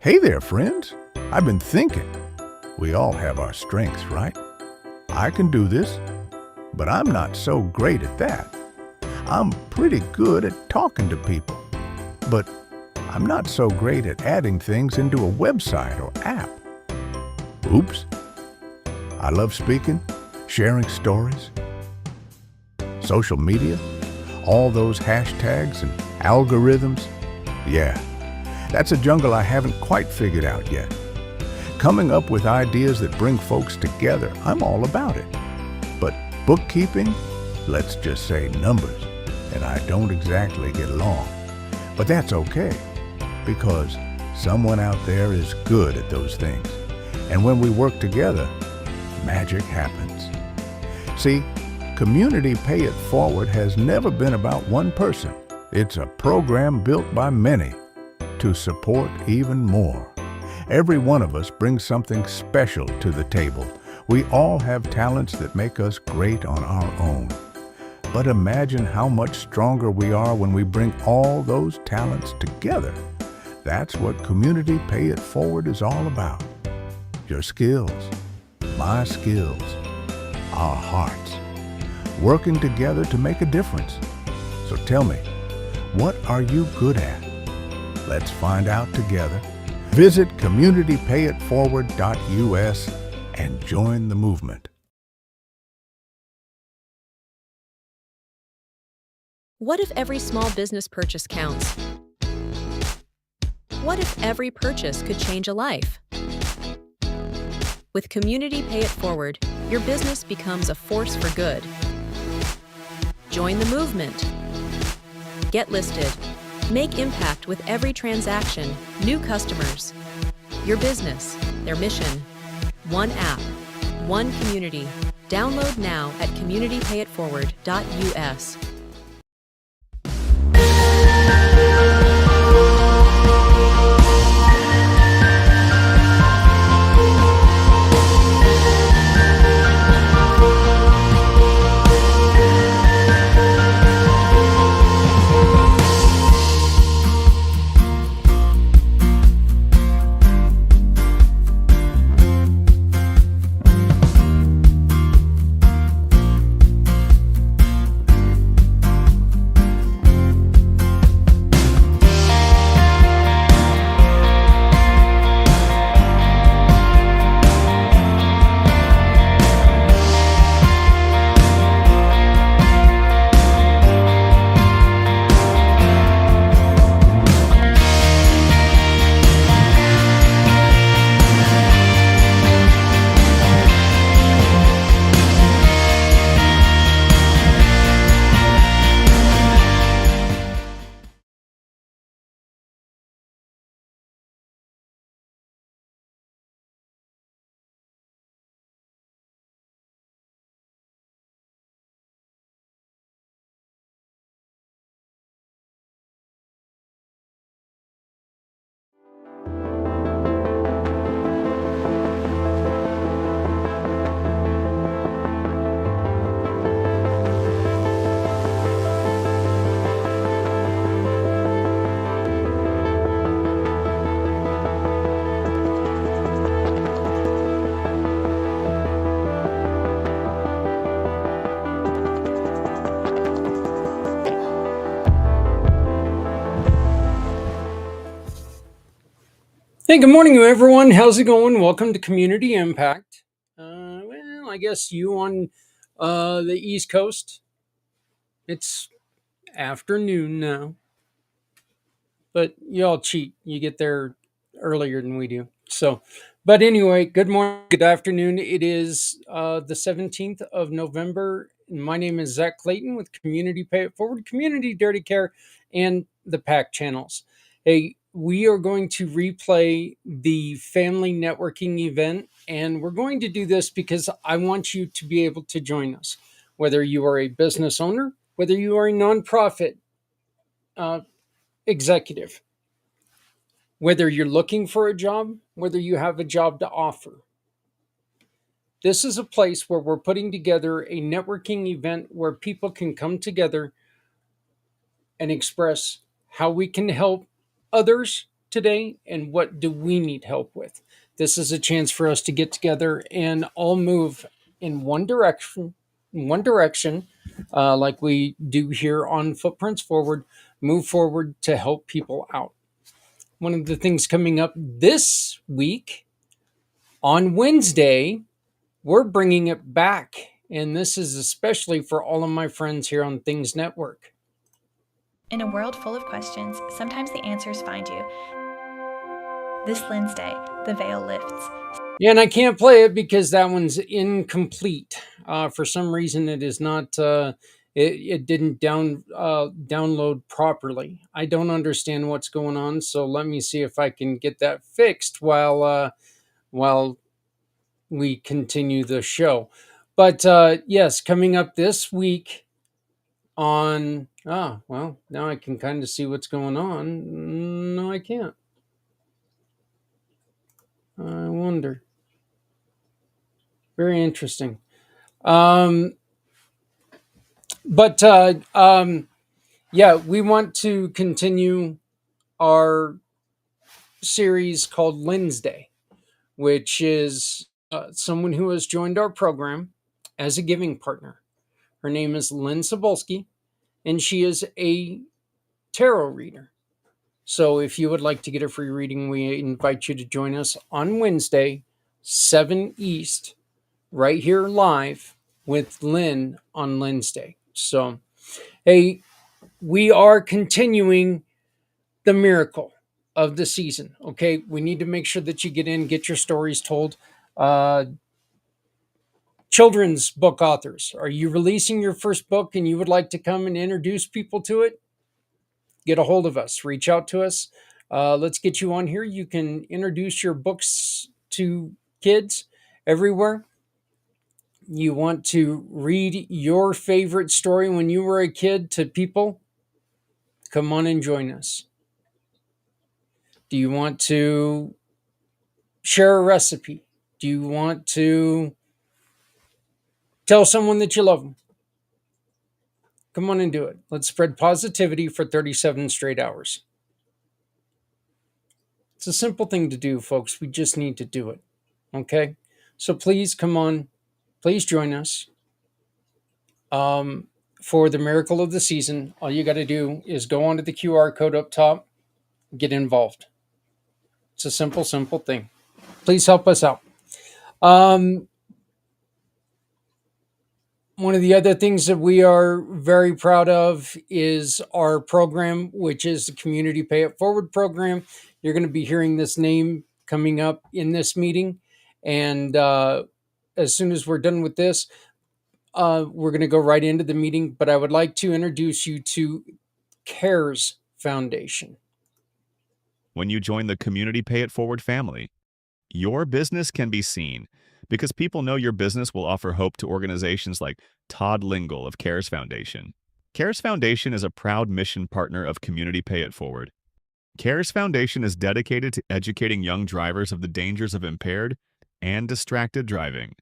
Hey there, friends. I've been thinking. We all have our strengths, right? I can do this, but I'm not so great at that. I'm pretty good at talking to people, but I'm not so great at adding things into a website or app. Oops. I love speaking, sharing stories, social media, all those hashtags and algorithms. Yeah, that's a jungle I haven't quite figured out yet. Coming up with ideas that bring folks together, I'm all about it. But bookkeeping, let's just say numbers, and I don't exactly get along. But that's okay, because someone out there is good at those things. And when we work together, magic happens. See, Community Pay It Forward has never been about one person. It's a program built by many to support even more. Every one of us brings something special to the table. We all have talents that make us great on our own. But imagine how much stronger we are when we bring all those talents together. That's what Community Pay It Forward is all about. Your skills, my skills, our hearts, working together to make a difference. So tell me, what are you good at? Let's find out together. Visit communitypayitforward.us and join the movement. What if every small business purchase counts? What if every purchase could change a life? With Community Pay It Forward, your business becomes a force for good. Join the movement. Get listed. Make impact with every transaction, new customers. Your business, their mission. One app, one community. Download now at communitypayitforward.us. Hey, good morning, everyone. How's it going? Welcome to Community Impact. I guess you on the East Coast, it's afternoon now, but y'all cheat. You get there earlier than we do. But anyway, good morning, good afternoon. It is the 17th of November. My name is Zak Clayton with Community Pay It Forward, Community Dirty Care, and the PAC channels. Hey, we are going to replay the family networking event, and we're going to do this because I want you to be able to join us, whether you are a business owner, whether you are a nonprofit executive, whether you're looking for a job, whether you have a job to offer. This is a place where we're putting together a networking event where people can come together and express how we can help others today and what do we need help with. This is a chance for us to get together and all move in one direction, like we do here on Footprints Forward, move forward to help people out. One of the things coming up this week on Wednesday, we're bringing it back. And this is especially for all of my friends here on Things Network. In a world full of questions, sometimes the answers find you. This Wednesday, the veil lifts. Yeah, and I can't play it because that one's incomplete. For some reason, it is not. It didn't download properly. I don't understand what's going on. So let me see if I can get that fixed while we continue the show. But yes, coming up this week on. Well, now I can kind of see what's going on. No, I can't. I wonder. Very interesting. Um, but yeah, we want to continue our series called Wednesday, which is someone who has joined our program as a giving partner. Her name is Lynn Sobolski, and she is a tarot reader. So if you would like to get a free reading, we invite you to join us on Wednesday, 7 East, right here live with Lynn on Wednesday. So, hey, we are continuing the miracle of the season. Okay, we need to make sure that you get in, get your stories told. Uh, Children's book authors, are you releasing your first book and you would like to come and introduce people to it? Get a hold of us, reach out to us. Let's get you on here. You can introduce your books to kids everywhere. You want to read your favorite story when you were a kid to people? Come on and join us. Do you want to share a recipe? Do you want to tell someone that you love them? Come on and do it. Let's spread positivity for 37 straight hours. It's a simple thing to do, folks. We just need to do it. Okay? So please come on. Please join us for the miracle of the season. All you got to do is go onto the QR code up top, get involved. It's a simple, simple thing. Please help us out. One of the other things that we are very proud of is our program, which is the Community Pay It Forward program. You're going to be hearing this name coming up in this meeting. And as soon as we're done with this, we're going to go right into the meeting. But I would like to introduce you to CARES Foundation. When you join the Community Pay It Forward family, your business can be seen because people know your business will offer hope to organizations like Todd Lingle of CARES Foundation. CARES Foundation is a proud mission partner of Community Pay It Forward. CARES Foundation is dedicated to educating young drivers of the dangers of impaired and distracted driving.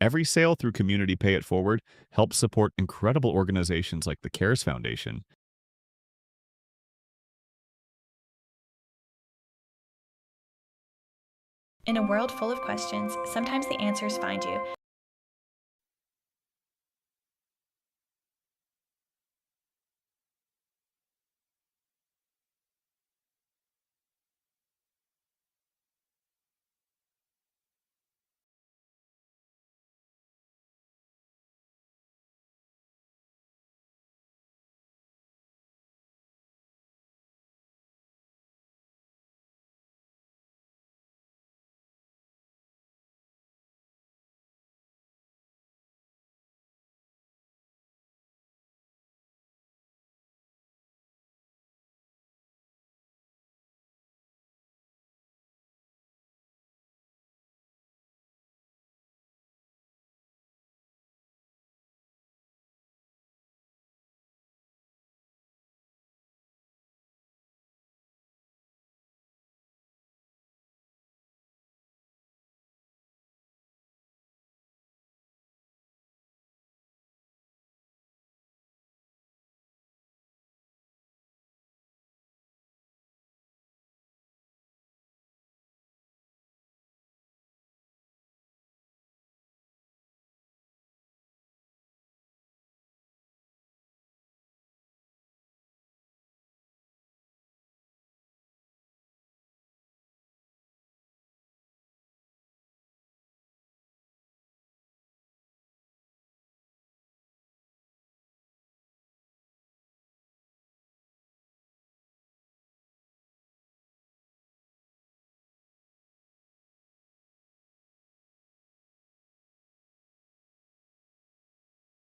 Every sale through Community Pay It Forward helps support incredible organizations like the CARES Foundation. In a world full of questions, sometimes the answers find you.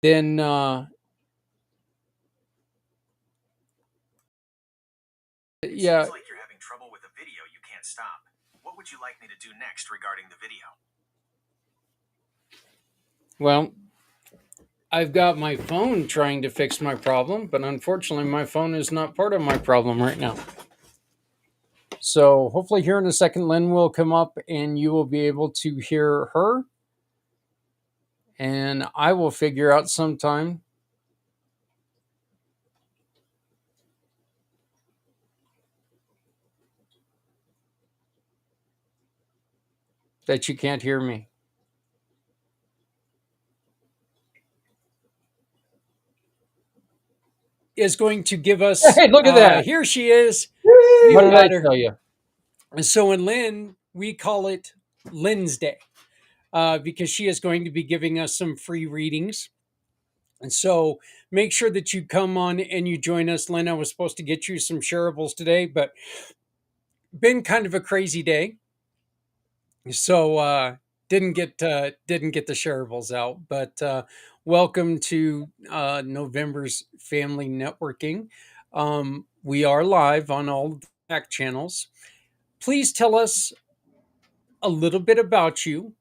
then It yeah, seems like you're having trouble with a video you can't stop. What would you like me to do next regarding the video? well, I've got my phone trying to fix my problem, but unfortunately, my phone is not part of my problem right now. So hopefully, here in a second, Lynn will come up and you will be able to hear her. And I will figure out sometime that you can't hear me. Is going to give us. Hey, look at that. Here she is. What We've did I got her. tell you? And so in Lynn, we call it Lynn's Day because she is going to be giving us some free readings. And so make sure that you come on and you join us. Lynn, I was supposed to get you some shareables today, but been kind of a crazy day. So didn't get the shareables out. But welcome to November's Family Networking. We are live on all the back channels. Please tell us a little bit about you,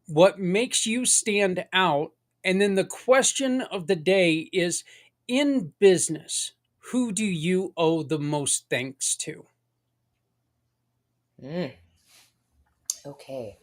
what makes you stand out, and then the question of the day is: in business, who do you owe the most thanks to? Mm, okay.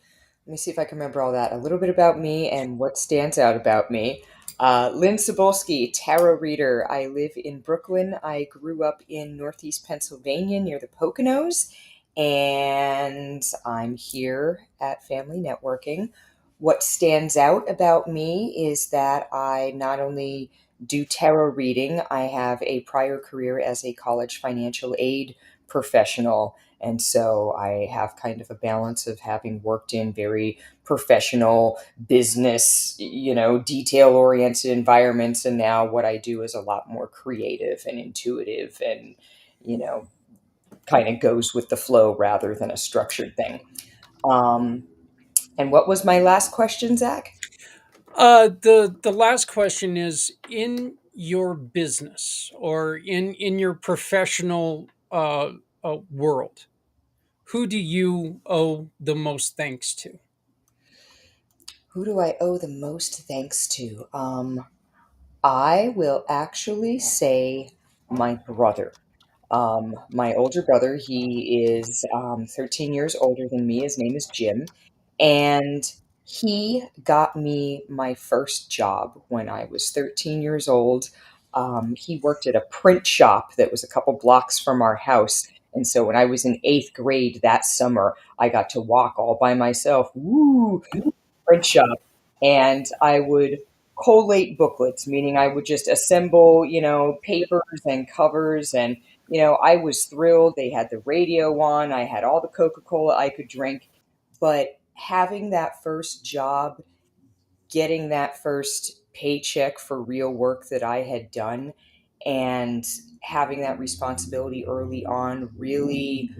Let me see if I can remember all that. A little bit about me and what stands out about me. Lynn Sobolski, tarot reader. I live in Brooklyn. I grew up in Northeast Pennsylvania near the Poconos, and I'm here at Family Networking. What stands out about me is that I not only do tarot reading, I have a prior career as a college financial aid professional. And so I have kind of a balance of having worked in very professional business, detail oriented environments. And now what I do is a lot more creative and intuitive and, you know, kind of goes with the flow rather than a structured thing. Um, and what was my last question, Zach? The last question is: in your business or in your professional world, who do you owe the most thanks to? Who do I owe the most thanks to? I will actually say my brother. My older brother, he is 13 years older than me. His name is Jim. And he got me my first job when I was 13 years old. He worked at a print shop that was a couple blocks from our house. And so when I was in eighth grade that summer, I got to walk all by myself. Woo! Print shop, and I would collate booklets, meaning I would just assemble, papers and covers. And, I was thrilled. They had the radio on, I had all the Coca Cola I could drink. But having that first job, getting that first paycheck for real work that I had done, and having that responsibility early on really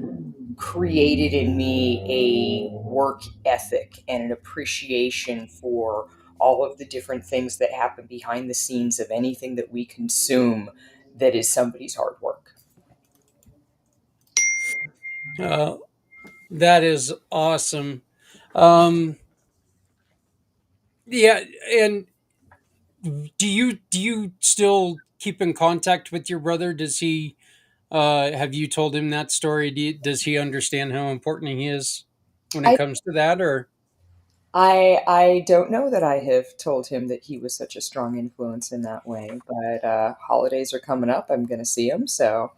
created in me a work ethic and an appreciation for all of the different things that happen behind the scenes of anything that we consume that is somebody's hard work. Uh, that is awesome. Um, yeah, and do you still keep in contact with your brother? Does he have you told him that story? Does he understand how important he is when it I comes to that? Or I don't know that I have told him that he was such a strong influence in that way, but holidays are coming up. I'm going to see him, so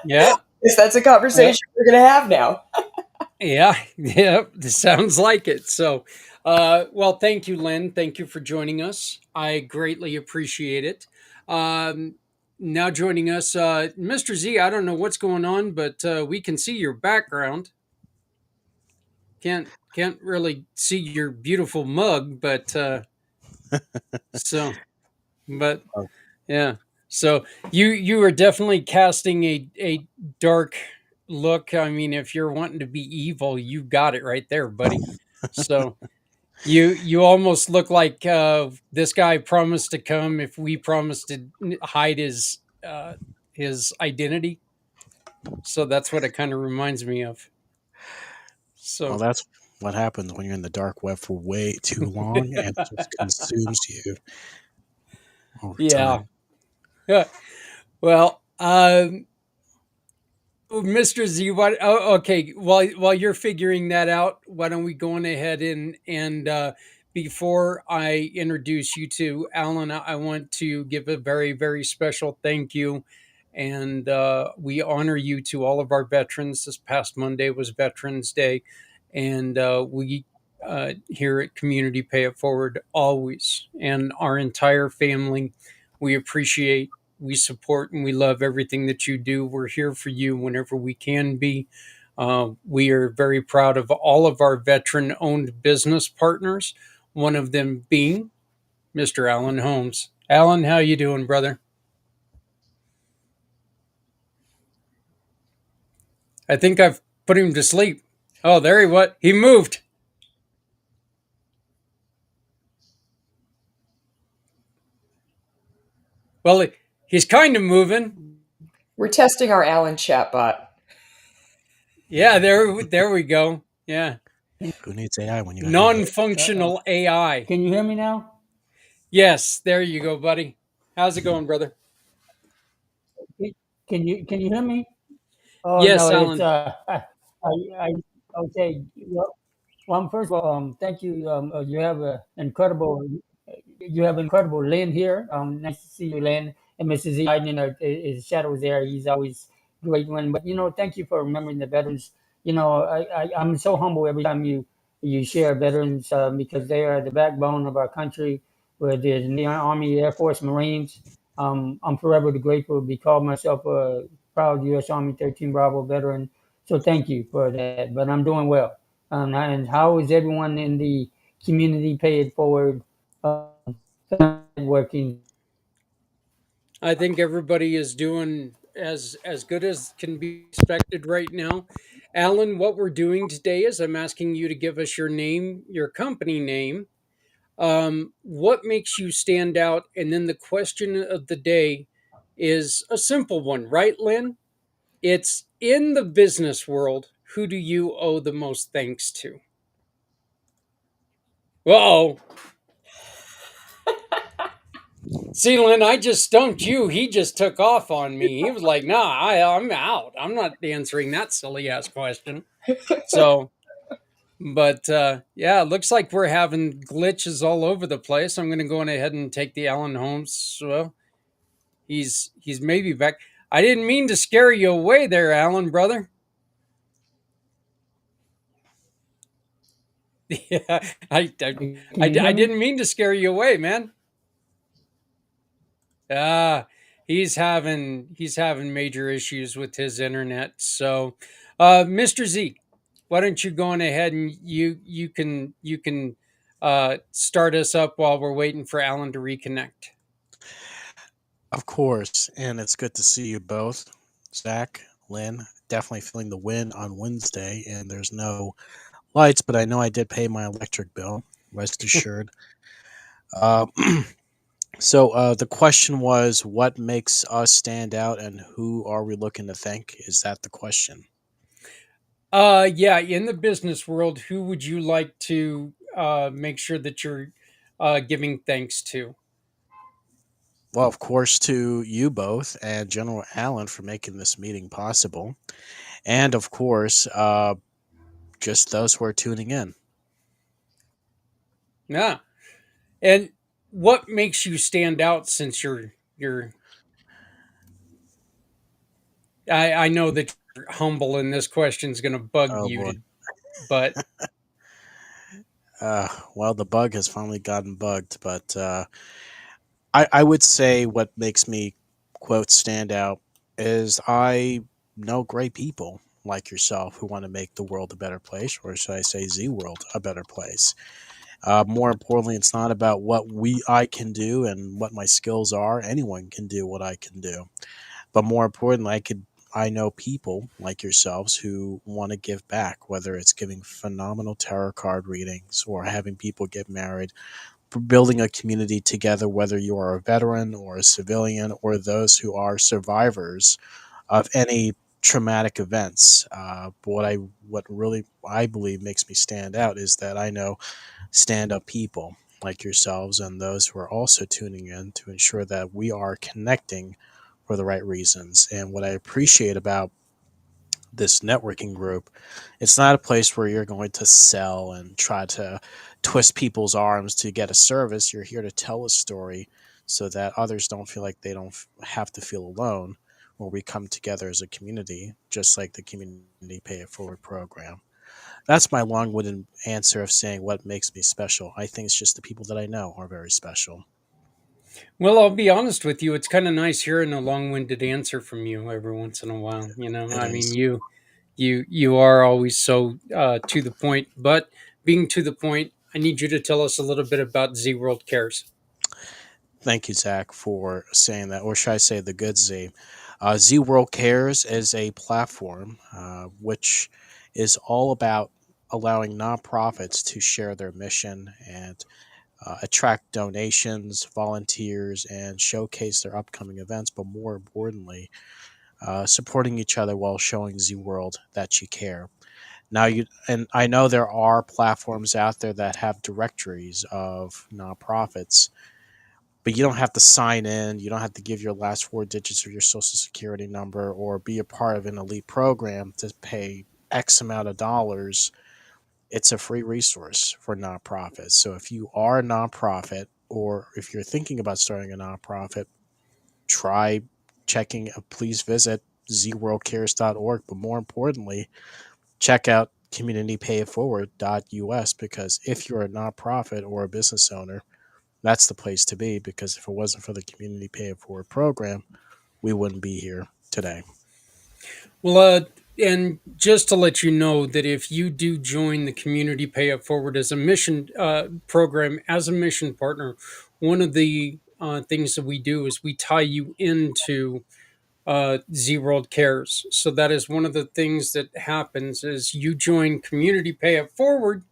yeah, guess that's a uh, conversation we're going to have now. yeah, yeah. This sounds like it. So, well, thank you, Lynn. Thank you for joining us. I greatly appreciate it. Um, Now joining us, Mr. Z. I don't know what's going on, but we can see your background. Can't really see your beautiful mug, but so but yeah. So you are definitely casting a dark look. I mean, if you're wanting to be evil, you got it right there, buddy. So You almost look like this guy promised to come if we promised to hide his identity. So that's what it kind of reminds me of. Well, So that's what happens when you're in the dark web for way too long and it just consumes you over yeah, time. yeah. Well, Mr. Z, what? Oh, okay. While you're figuring that out, why don't we go on ahead and before I introduce you to Alan, I want to give a very very special thank you, and we honor you to all of our veterans. This past Monday was Veterans Day, and we here at Community Pay It Forward always, and our entire family, we appreciate, we support, and we love everything that you do. We're here for you whenever we can be. We are very proud of all of our veteran owned business partners, one of them being Mr. Alan Holmes. Alan, how you doing, brother? I think I've put him to sleep. Oh, there he what? He moved. Well, he's kind of moving. We're testing our Alan chatbot. Yeah, there we go. Yeah, Who needs AI when you got me? non-functional AI. Can you hear me now? Yes, there you go, buddy. How's it going, brother? Can you hear me? Oh no, Yes, it's Alan. I okay. Well, first of all, thank you. You have incredible Lynn here. Nice to see you, Lynn. And Mrs. E. Biden, his shadows there. He's always great one. But thank you for remembering the veterans. I'm so humble every time you share veterans because they are the backbone of our country. Whether it's in the Army, Air Force, Marines, I'm forever grateful to be called myself a proud U.S. Army 13 Bravo veteran. So thank you for that. But I'm doing well. And how is everyone in the community pay it forward working? I think everybody is doing as good as can be expected right now. Alan, what we're doing today is I'm asking you to give us your name, your company name, what makes you stand out, and then the question of the day is a simple one, right, Lynn? It's in the business world. Who do you owe the most thanks to? Whoa. See, Lynn, I just stumped you. He just took off on me. He was like, nah, I'm out. I'm not answering that silly ass question. So, but yeah, it looks like we're having glitches all over the place. I'm going to go on ahead and take the Alan Holmes. Well, he's maybe back. I didn't mean to scare you away there, Alan, brother. Yeah, Can you hear I me? didn't mean to scare you away, man. Ah, he's having major issues with his internet. So, Mr. Z, why don't you go on ahead and you can start us up while we're waiting for Alan to reconnect. Of course, and it's good to see you both, Zach, Lynn. Definitely feeling the wind on Wednesday, and there's no lights, but I know I did pay my electric bill. Rest assured. Uh, so the question was, what makes us stand out, and who are we looking to thank? Is that the question? Yeah, in the business world, who would you like to make sure that you're giving thanks to? Well, of course, to you both and General Allen for making this meeting possible, and of course, just those who are tuning in. Yeah, and what makes you stand out since you're I know that you're humble and this question's going to bug Oh you boy. but Well, the bug has finally gotten bugged, but I would say what makes me, quote, stand out is I know great people like yourself who want to make the world a better place, or should I say, Z World a better place. More importantly, it's not about what I can do and what my skills are. Anyone can do what I can do, but more importantly, I know people like yourselves who want to give back, whether it's giving phenomenal tarot card readings or having people get married, for building a community together, whether you are a veteran or a civilian or those who are survivors of any traumatic events. What really I believe makes me stand out is that I know stand up people like yourselves and those who are also tuning in to ensure that we are connecting for the right reasons. And what I appreciate about this networking group, it's not a place where you're going to sell and try to twist people's arms to get a service. You're here to tell a story so that others don't feel like they don't have to feel alone, where we come together as a community, just like the Community Pay It Forward program. That's my long-winded answer of saying what makes me special. I think it's just the people that I know are very special. Well, I'll be honest with you. It's kind of nice hearing a long-winded answer from you every once in a while. It I mean, is. you are always so to the point. But being to the point, I need you to tell us a little bit about Z World Cares. Thank you, Zach, for saying that, or should I say the good Z. Z World Cares is a platform which is all about allowing nonprofits to share their mission and attract donations, volunteers, and showcase their upcoming events, but more importantly, supporting each other while showing Z World that you care. Now, and I know there are platforms out there that have directories of nonprofits, but you don't have to sign in. You don't have to give your last four digits of your social security number or be a part of an elite program to pay X amount of dollars. It's a free resource for nonprofits. So if you are a nonprofit or if you're thinking about starting a nonprofit, try checking, please visit zworldcares.org. But more importantly, check out communitypayitforward.us, because if you're a nonprofit or a business owner, that's the place to be, because if it wasn't for the Community Pay It Forward program, we wouldn't be here today. Well, and just to let you know that if you do join the Community Pay It Forward as a mission program, as a mission partner, one of the things that we do is we tie you into Z World Cares. So that is one of the things that happens is you join Community Pay It Forward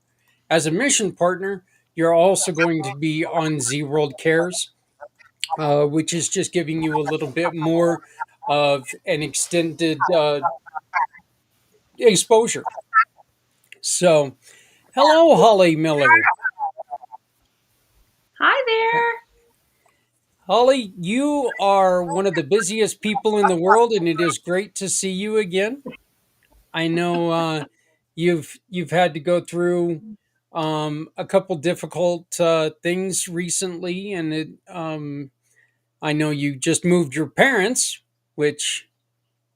as a mission partner. You're also going to be on Z World Cares, which is just giving you a little bit more of an extended exposure. So, hello, Holly Miller. Hi there. Holly, you are one of the busiest people in the world, and it is great to see you again. I know you've had to go through a couple difficult things recently, and I know you just moved your parents, which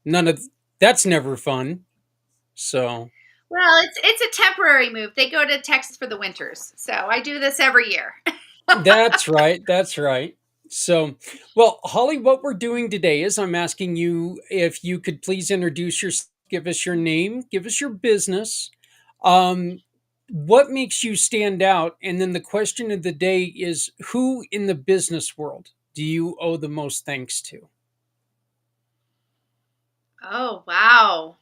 none of that's never fun. So Well, it's a temporary move. They go to Texas for the winters, so I do this every year. that's right. That's right. So, well, Holly, what we're doing today is I'm asking you if you could please introduce yourself, give us your name, give us your business, um, what makes you stand out, and then the question of the day is who in the business world do you owe the most thanks to? Oh, wow.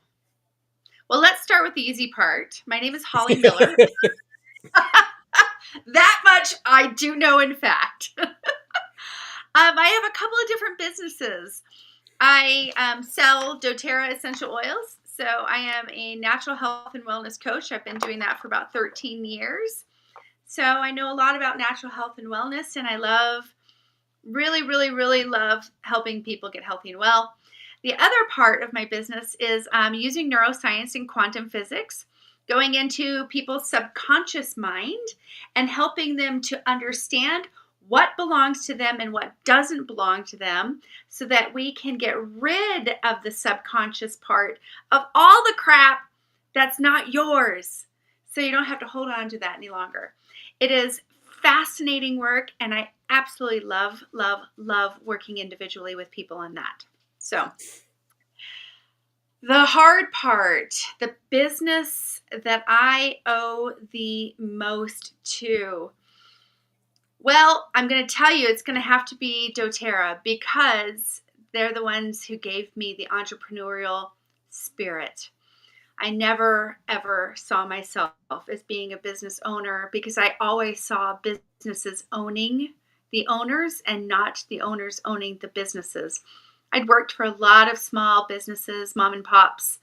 Well, let's start with the easy part. My name is Holly Miller. That much I do know, in fact. I have a couple of different businesses. I sell doTERRA essential oils. So I am a natural health and wellness coach. I've been doing that for about 13 years. So I know a lot about natural health and wellness, and I really love helping people get healthy and well. The other part of my business is using neuroscience and quantum physics, going into people's subconscious mind and helping them to understand what belongs to them and what doesn't belong to them, so that we can get rid of the subconscious part of all the crap that's not yours, so you don't have to hold on to that any longer. It is fascinating work, and I absolutely love working individually with people on that. So the hard part, the business that I owe the most to, well, I'm going to tell you it's going to have to be doTERRA, because they're the ones who gave me the entrepreneurial spirit. I never ever saw myself as being a business owner because I always saw businesses owning the owners and not the owners owning the businesses. I'd worked for a lot of small businesses, mom and pops,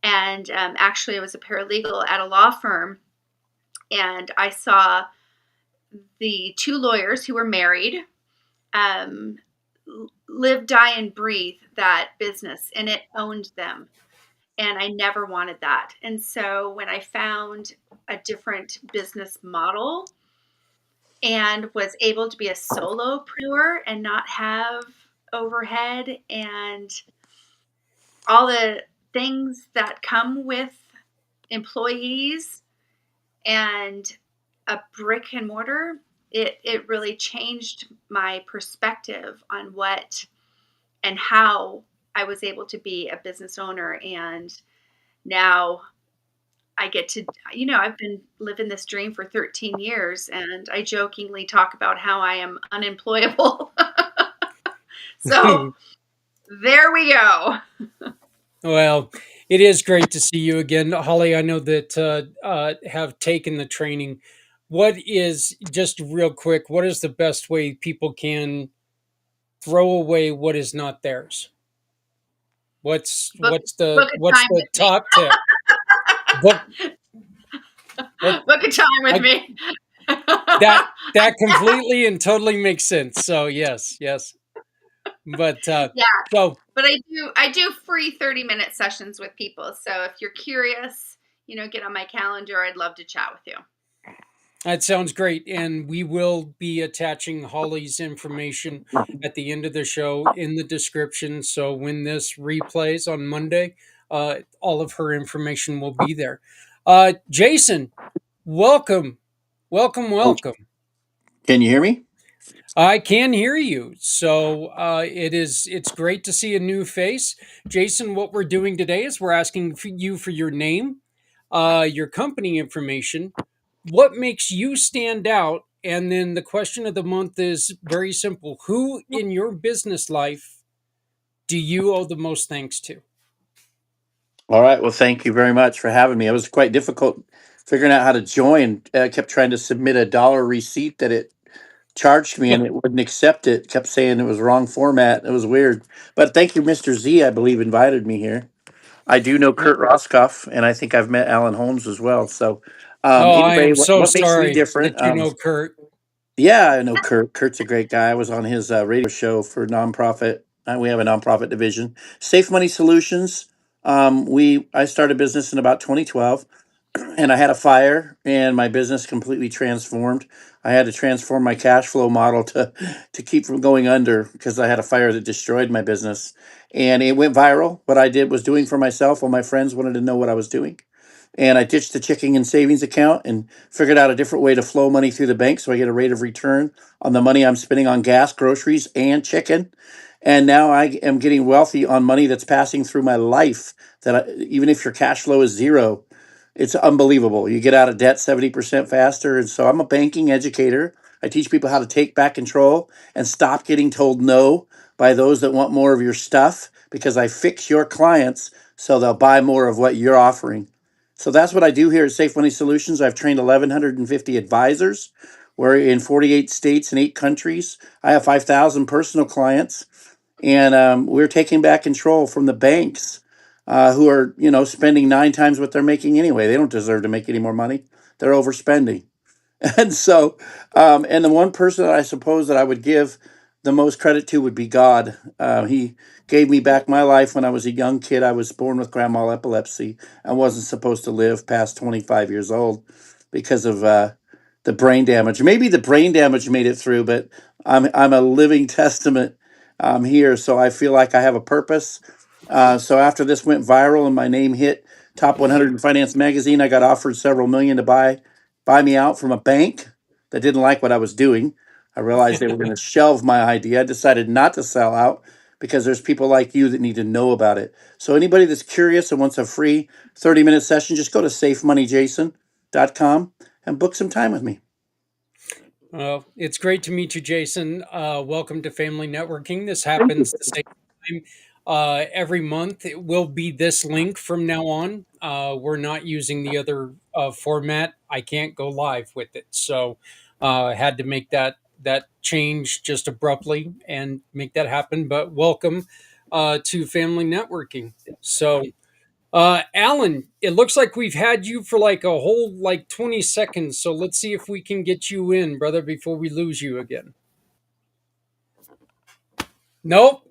and actually I was a paralegal at a law firm, and I saw the two lawyers who were married um, live, die, and breathe that business, and it owned them. And I never wanted that. And so when I found a different business model and was able to be a solopreneur and not have overhead and all the things that come with employees and a brick and mortar, it really changed my perspective on what and how I was able to be a business owner. And now I get to, I've been living this dream for 13 years, and I jokingly talk about how I am unemployable. So there we go. Well, it is great to see you again, Holly. I know that have taken the training. What is just real quick? What is the best way people can throw away what is not theirs? What's Book, what's the book a what's time the with me. top tip? Book what Book a time with I, me. that completely and totally makes sense. So yes, yes. But Yeah, so but I do free 30-minute sessions with people. So if you're curious, get on my calendar. I'd love to chat with you. that sounds great. And we will be attaching Holly's information at the end of the show in the description. So when this replays on Monday, all of her information will be there. Jason, welcome. Welcome, welcome. Can you hear me? I can hear you. So it's great to see a new face. Jason, what we're doing today is we're asking you for your name, your company information, what makes you stand out, and then the question of the month is very simple. Who in your business life do you owe the most thanks to? All right. Well, thank you very much for having me. It was quite difficult figuring out how to join. I kept trying to submit a dollar receipt that it charged me and it wouldn't accept it. Kept saying it was wrong format. It was weird. But thank you, Mr. Z, I believe, invited me here. I do know Yeah. Kurt Roskoff, and I think I've met Alan Holmes as well. So, Oh, I anyway, am what, so what makes me sorry different? that you know Kurt. Yeah, I know Kurt. Kurt's a great guy. I was on his radio show for nonprofit. We have a nonprofit division, Safe Money Solutions. I started business in about 2012, and I had a fire, and my business completely transformed. I had to transform my cash flow model to keep from going under because I had a fire that destroyed my business, and it went viral. What I did was doing for myself, while my friends wanted to know what I was doing. And I ditched the checking and savings account and figured out a different way to flow money through the bank so I get a rate of return on the money I'm spending on gas, groceries, and chicken. And now I am getting wealthy on money that's passing through my life. Even if your cash flow is zero, it's unbelievable. You get out of debt 70% faster. And so I'm a banking educator. I teach people how to take back control and stop getting told no by those that want more of your stuff because I fix your clients so they'll buy more of what you're offering. So that's what I do here at Safe Money Solutions. I've trained 1,150 advisors. We're in 48 states and 8 countries. I have 5,000 personal clients, and we're taking back control from the banks who are, spending 9 times what they're making anyway. They don't deserve to make any more money. They're overspending. And so, and the one person that I suppose that I would give the most credit to would be God. He gave me back my life when I was a young kid. I was born with grand mal epilepsy. I wasn't supposed to live past 25 years old because of the brain damage. Maybe the brain damage made it through, but I'm a living testament here. So I feel like I have a purpose. So after this went viral and my name hit top 100 in Finance magazine, I got offered several million to buy me out from a bank that didn't like what I was doing. I realized they were going to shelve my idea. I decided not to sell out because there's people like you that need to know about it. So anybody that's curious and wants a free 30-minute session, just go to safemoneyjason.com and book some time with me. Well, it's great to meet you, Jason. Welcome to Family Networking. This happens the same time every month. It will be this link from now on. We're not using the other format. I can't go live with it, so I had to make that change just abruptly and make that happen. But welcome to Family Networking. So. Alan, it looks like we've had you for like a whole like 20 seconds. So let's see if we can get you in, brother, before we lose you again. Nope.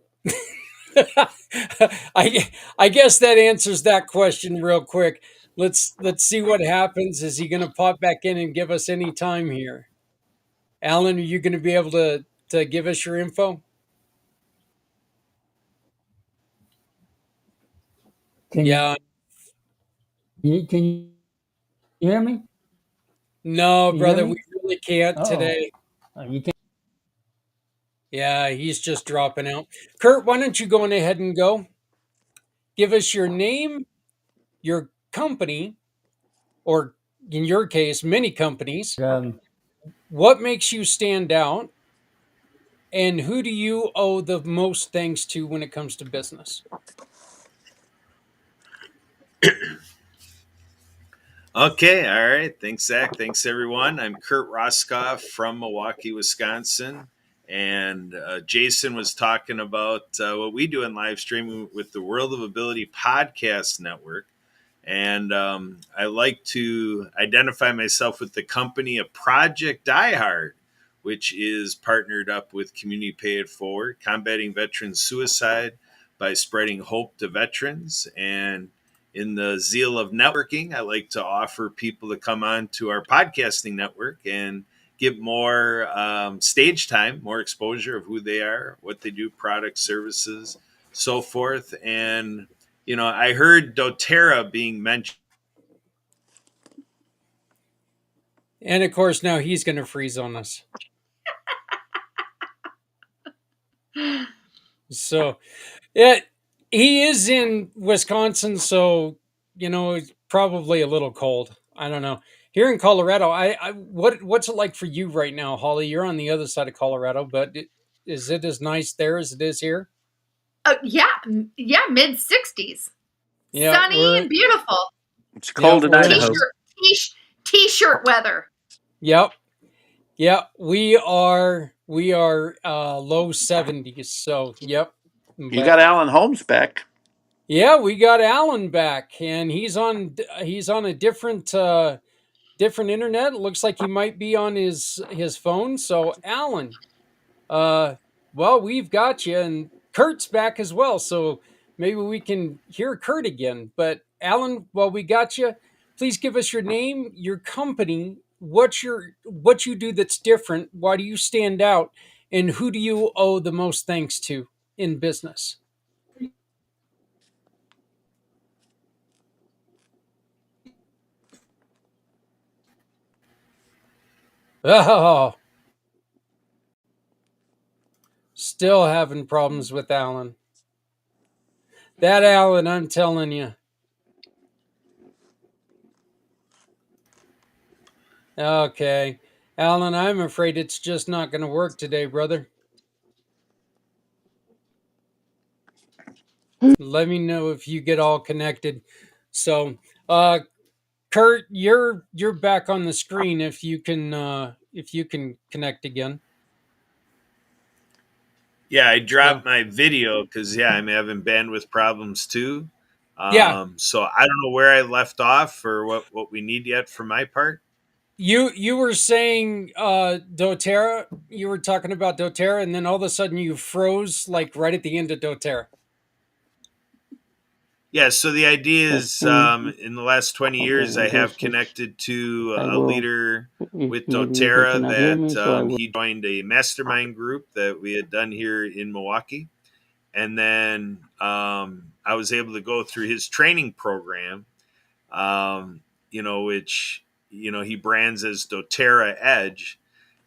I guess that answers that question real quick. Let's see what happens. Is he going to pop back in and give us any time here? Alan, are you going to be able to give us your info? Can Yeah. can you hear me? No, Can you hear brother, we me? really can't Oh, today. you can. Yeah, he's just dropping out. Kurt, why don't you go on ahead and go? Give us your name, your company, or in your case, many companies. Um, What makes you stand out, and who do you owe the most thanks to when it comes to business? Okay, all right. Thanks, Zach. Thanks, everyone. I'm Kurt Roskoff from Milwaukee, Wisconsin. And Jason was talking about what we do in live streaming with the World of Ability Podcast Network. And I like to identify myself with the company of Project Diehard, which is partnered up with Community Pay It Forward, combating veteran suicide by spreading hope to veterans. And in the zeal of networking, I like to offer people to come on to our podcasting network and get more stage time, more exposure of who they are, what they do, products, services, so forth. And I heard doTERRA being mentioned. And of course, now he's going to freeze on us. So, yeah, he is in Wisconsin, so it's probably a little cold. I don't know. Here in Colorado, what's it like for you right now, Holly? You're on the other side of Colorado, but is it as nice there as it is here? Yeah, yeah, mid 60s, Yeah, sunny and beautiful. It's yeah, cold in we're in Idaho. T-shirt weather. Yep. Yeah, we are low 70s. So, yep. You But got Alan Holmes back. yeah, we got Alan back and he's on a different internet. It looks like he might be on his phone. So, Alan, uh well, we've got you, and Kurt's back as well. So, maybe we can hear Kurt again. But Alan, while we got you, please give us your name, your company, what you do that's different, why do you stand out, and who do you owe the most thanks to in business? Oh, still having problems with Alan. That Alan, I'm telling you. Okay. Alan, I'm afraid it's just not going to work today, brother. Let me know if you get all connected. So, uh Kurt, you're back on the screen if you can connect again. Yeah, I So, dropped my video because I'm having bandwidth problems too. yeah, So I don't know where I left off or what we need yet for my part. you were saying doTERRA, you were talking about doTERRA, and then all of a sudden you froze like right at the end of doTERRA. Yeah, so the idea is in the last 20 years, I have connected to a leader with doTERRA that he joined a mastermind group that we had done here in Milwaukee. And then I was able to go through his training program, which, he brands as doTERRA Edge.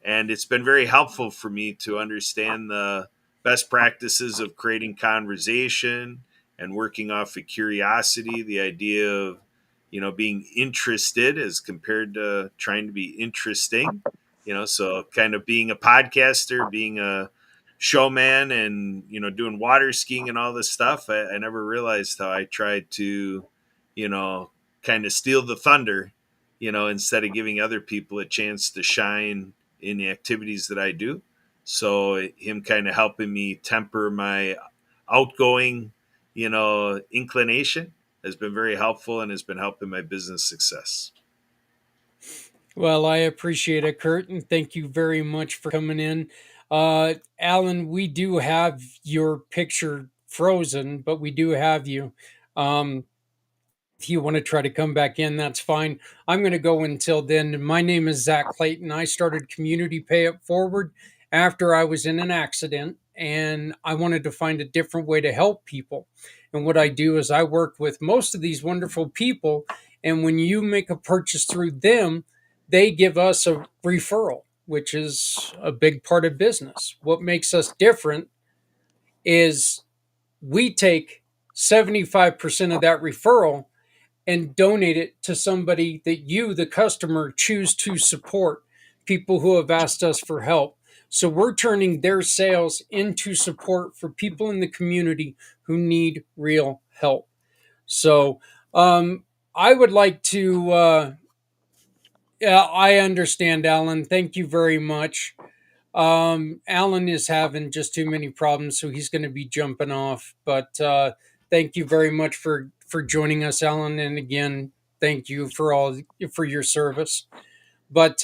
And it's been very helpful for me to understand the best practices of creating conversation and working off of curiosity, the idea of, being interested as compared to trying to be interesting, so kind of being a podcaster, being a showman and doing water skiing and all this stuff, I never realized how I tried to you know kind of steal the thunder, instead of giving other people a chance to shine in the activities that I do. So him kind of helping me temper my outgoing inclination has been very helpful and has been helping my business success. Well, I appreciate it, Kurt, and thank you very much for coming in. Alan, we do have your picture frozen, but we do have you. Um, if you want to try to come back in, that's fine. I'm going to go until then. My name is Zak Clayton. I started Community Pay It Forward after I was in an accident, and I wanted to find a different way to help people. And what I do is I work with most of these wonderful people, and when you make a purchase through them, they give us a referral, which is a big part of business. What makes us different is we take 75% of that referral and donate it to somebody that you, the customer, choose to support, people who have asked us for help. So we're turning their sales into support for people in the community who need real help. So I would like to, yeah, I understand, Alan. Thank you very much. Alan is having just too many problems, so he's going to be jumping off. But thank you very much for joining us, Alan. And again, thank you for your service. But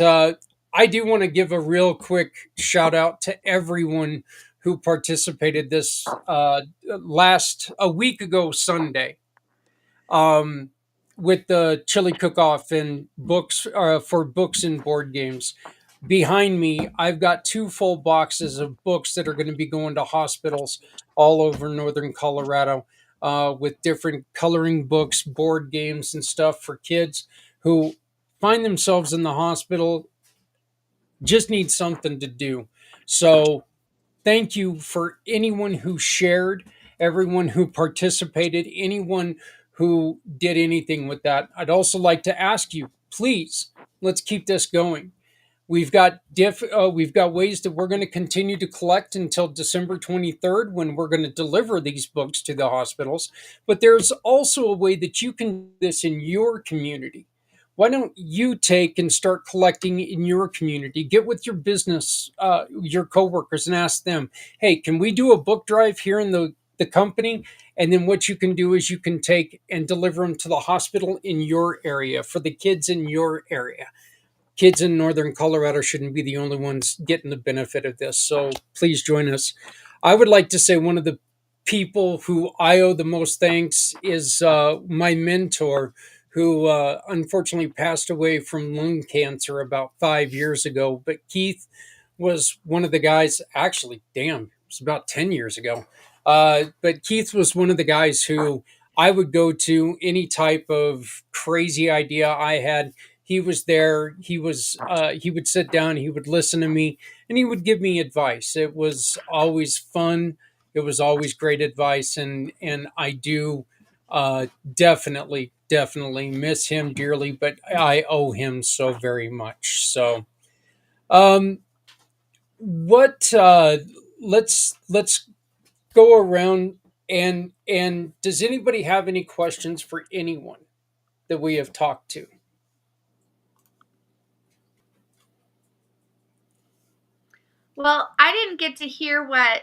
I do want to give a real quick shout out to everyone who participated this last a week ago Sunday, um, with the chili cook-off and books for books and board games. Behind me, I've got two full boxes of books that are going to be going to hospitals all over northern Colorado, with different coloring books, board games, and stuff for kids who find themselves in the hospital, just need something to do. So thank you for anyone who shared, everyone who participated, anyone who did anything with that. I'd also like to ask you, please, let's keep this going. We've got ways that we're going to continue to collect until December 23rd when we're going to deliver these books to the hospitals. But there's also a way that you can do this in your community. Why don't you take and start collecting in your community? Get with your business, your coworkers, and ask them, "Hey, can we do a book drive here in the company?" And then what you can do is you can take and deliver them to the hospital in your area for the kids in your area. Kids in northern Colorado shouldn't be the only ones getting the benefit of this. So please join us. I would like to say one of the people who I owe the most thanks is my mentor, who unfortunately passed away from lung cancer about 5 years ago. But Keith was one of the guys, actually, damn, it was about 10 years ago. But Keith was one of the guys who I would go to any type of crazy idea I had. He was there. He would sit down, he would listen to me, and he would give me advice. It was always fun. It was always great advice, and I do definitely miss him dearly, but I owe him so very much. So um what let's go around, and does anybody have any questions for anyone that we have talked to? Well, I didn't get to hear what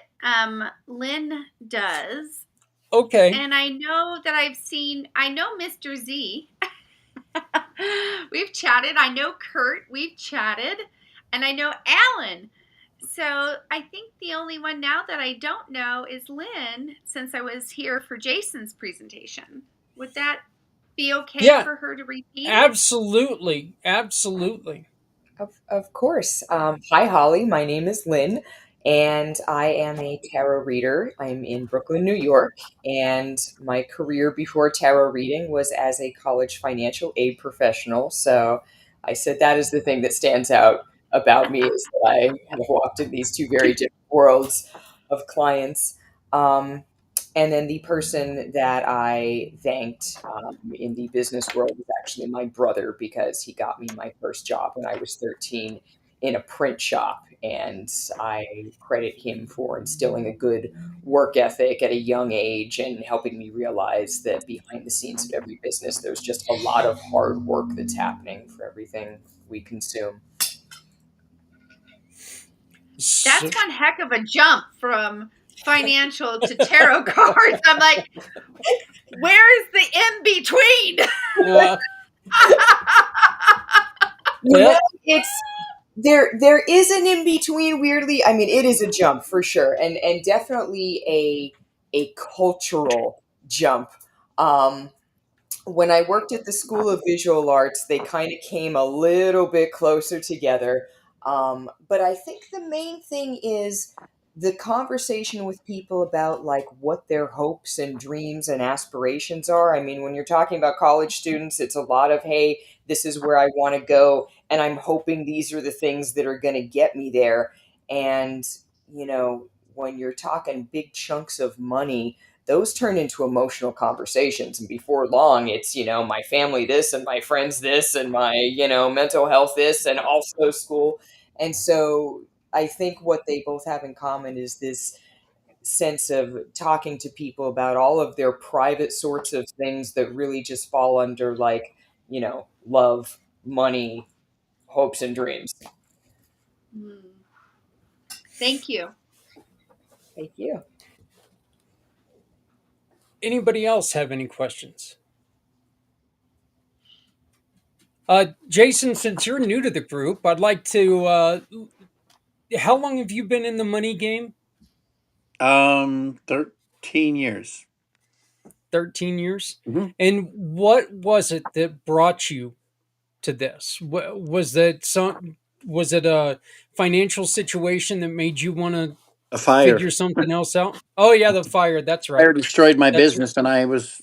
Lynn does. Okay. And I know that I know Mr. Z. We've chatted. I know Kurt. We've chatted. And I know Alan. So I think the only one now that I don't know is Lynn, since I was here for Jason's presentation. Would that be okay Yeah, for her to repeat? absolutely. Of course. Hi, Holly. My name is Lynn, and I am a tarot reader. I'm in Brooklyn, New York, and my career before tarot reading was as a college financial aid professional. So I said that is the thing that stands out about me is that I have walked in these two very different worlds of clients. Um, and then the person that I thanked in the business world is actually my brother because he got me my first job when I was 13 in a print shop, and I credit him for instilling a good work ethic at a young age and helping me realize that behind the scenes of every business, there's just a lot of hard work that's happening for everything we consume. So, That's one heck of a jump from financial to tarot cards. I'm like, where's the in between? uh, You know, yeah, it's there is an in between, weirdly. I mean, it is a jump for sure, and definitely a cultural jump. Um, when I worked at the School of Visual Arts, they kind of came a little bit closer together. But I think the main thing is the conversation with people about like what their hopes and dreams and aspirations are. I mean, when you're talking about college students, it's a lot of, hey, this is where I want to go, and I'm hoping these are the things that are going to get me there. And, you know, when you're talking big chunks of money, those turn into emotional conversations, and before long it's, you know, my family this and my friends this and my, you know, mental health this and also school. And so I think what they both have in common is this sense of talking to people about all of their private sorts of things that really just fall under, like, you know, love, money, hopes and dreams. Thank you. Thank you. anybody else have any questions? Jason, since you're new to the group, I'd like to. How long have you been in the money game? 13 years. 13 years. Hmm. And what was it that brought you to this? Was that some? Was it a financial situation that made you want to A fire. figure something else out? Oh yeah, the fire. That's Fire right. destroyed my That's right. business, and I was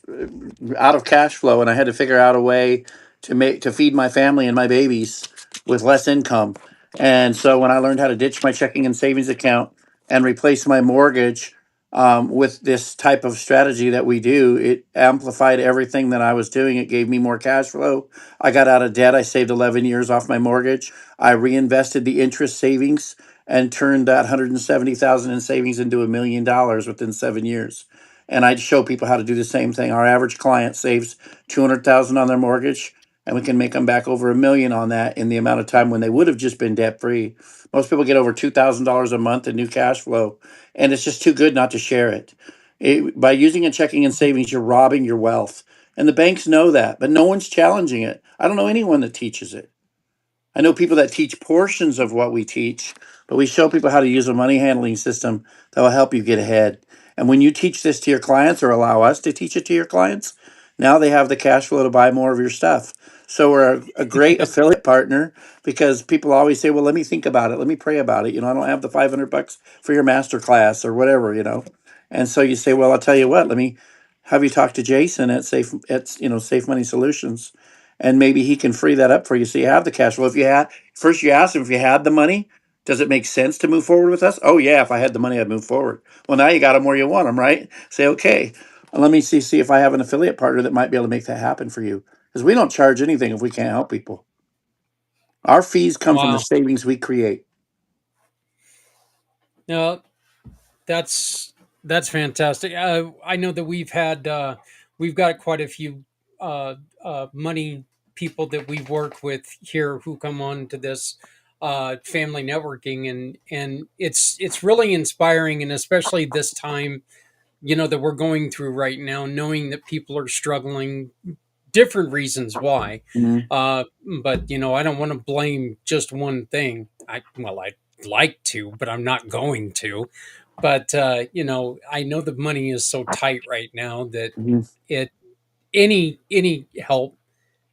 out of cash flow, and I had to figure out a way to feed my family and my babies with less income. And so when I learned how to ditch my checking and savings account and replace my mortgage with this type of strategy that we do, it amplified everything that I was doing. It gave me more cash flow. I got out of debt. I saved 11 years off my mortgage. I reinvested the interest savings and turned that 170,000 in savings into $1 million within 7 years. And I'd show people how to do the same thing. Our average client saves 200,000 on their mortgage, and we can make them back over 1 million on that in the amount of time when they would have just been debt free. Most people get over $2,000 a month in new cash flow, and it's just too good not to share it. By using a checking and savings, you're robbing your wealth, and the banks know that, but no one's challenging it. I don't know anyone that teaches it. I know people that teach portions of what we teach, but we show people how to use a money handling system that will help you get ahead. And when you teach this to your clients or allow us to teach it to your clients, now they have the cash flow to buy more of your stuff. So we're a great affiliate partner because people always say, well, let me think about it. Let me pray about it. You know, I don't have the $500 for your master class or whatever, you know. And so you say, well, I'll tell you what, let me have you talk to Jason at Safe Money Solutions, and maybe he can free that up for you so you have the cash flow. If you had first, you ask him if you had the money, does it make sense to move forward with us? Oh yeah, if I had the money, I'd move forward. Well, now you got them where you want them, right? Say okay. Let me see if I have an affiliate partner that might be able to make that happen for you, because we don't charge anything if we can't help people. Our fees come from the Wow. savings we create. No, that's fantastic. I know that we've got quite a few money people that we work with here who come on to this family networking, and it's really inspiring, and especially this time, you know, that we're going through right now, knowing that people are struggling, different reasons why. Mhm. Uh, but you know, I don't want to blame just one thing. I'd like to, but I'm not going to. But you know, I know the money is so tight right now that Mhm. it any help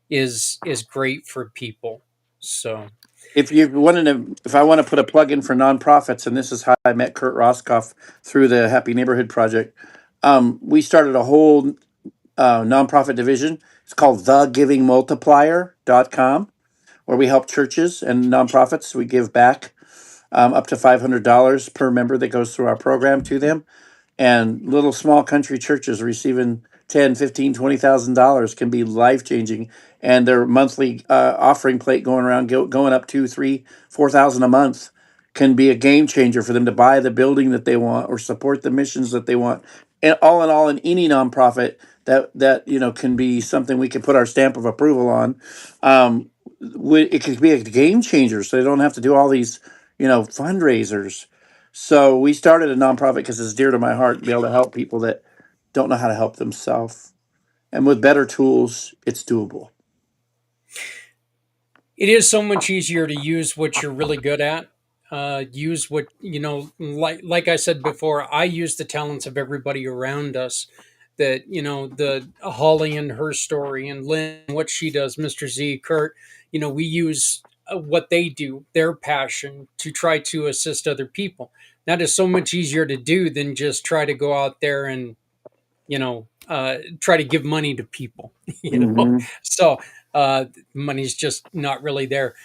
is great for people. So If I want to put a plug in for nonprofits, and this is how I met Kurt Roskoff through the Happy Neighborhood Project, we started a whole nonprofit division. It's called thegivingmultiplier.com, where we help churches and nonprofits. We give back up to $500 per member that goes through our program to them. And little small country churches receiving 10, 15, $20,000 can be life changing, and their monthly offering plate going up 2, 3, 4,000 a month can be a game changer for them to buy the building that they want or support the missions that they want. And all in all, in any nonprofit that can be something we can put our stamp of approval on. Um, it could be a game changer, so they don't have to do all these fundraisers. So we started a nonprofit because it's dear to my heart to be able to help people that don't know how to help themselves. And with better tools, it's doable. It is so much easier to use what you're really good at. Use what like I said before. I use the talents of everybody around us. That the Holly and her story, and Lynn what she does, Mr. Z, Kurt. We use what they do, their passion, to try to assist other people. That is so much easier to do than just try to go out there and try to give money to people. Hmm. So money's just not really there.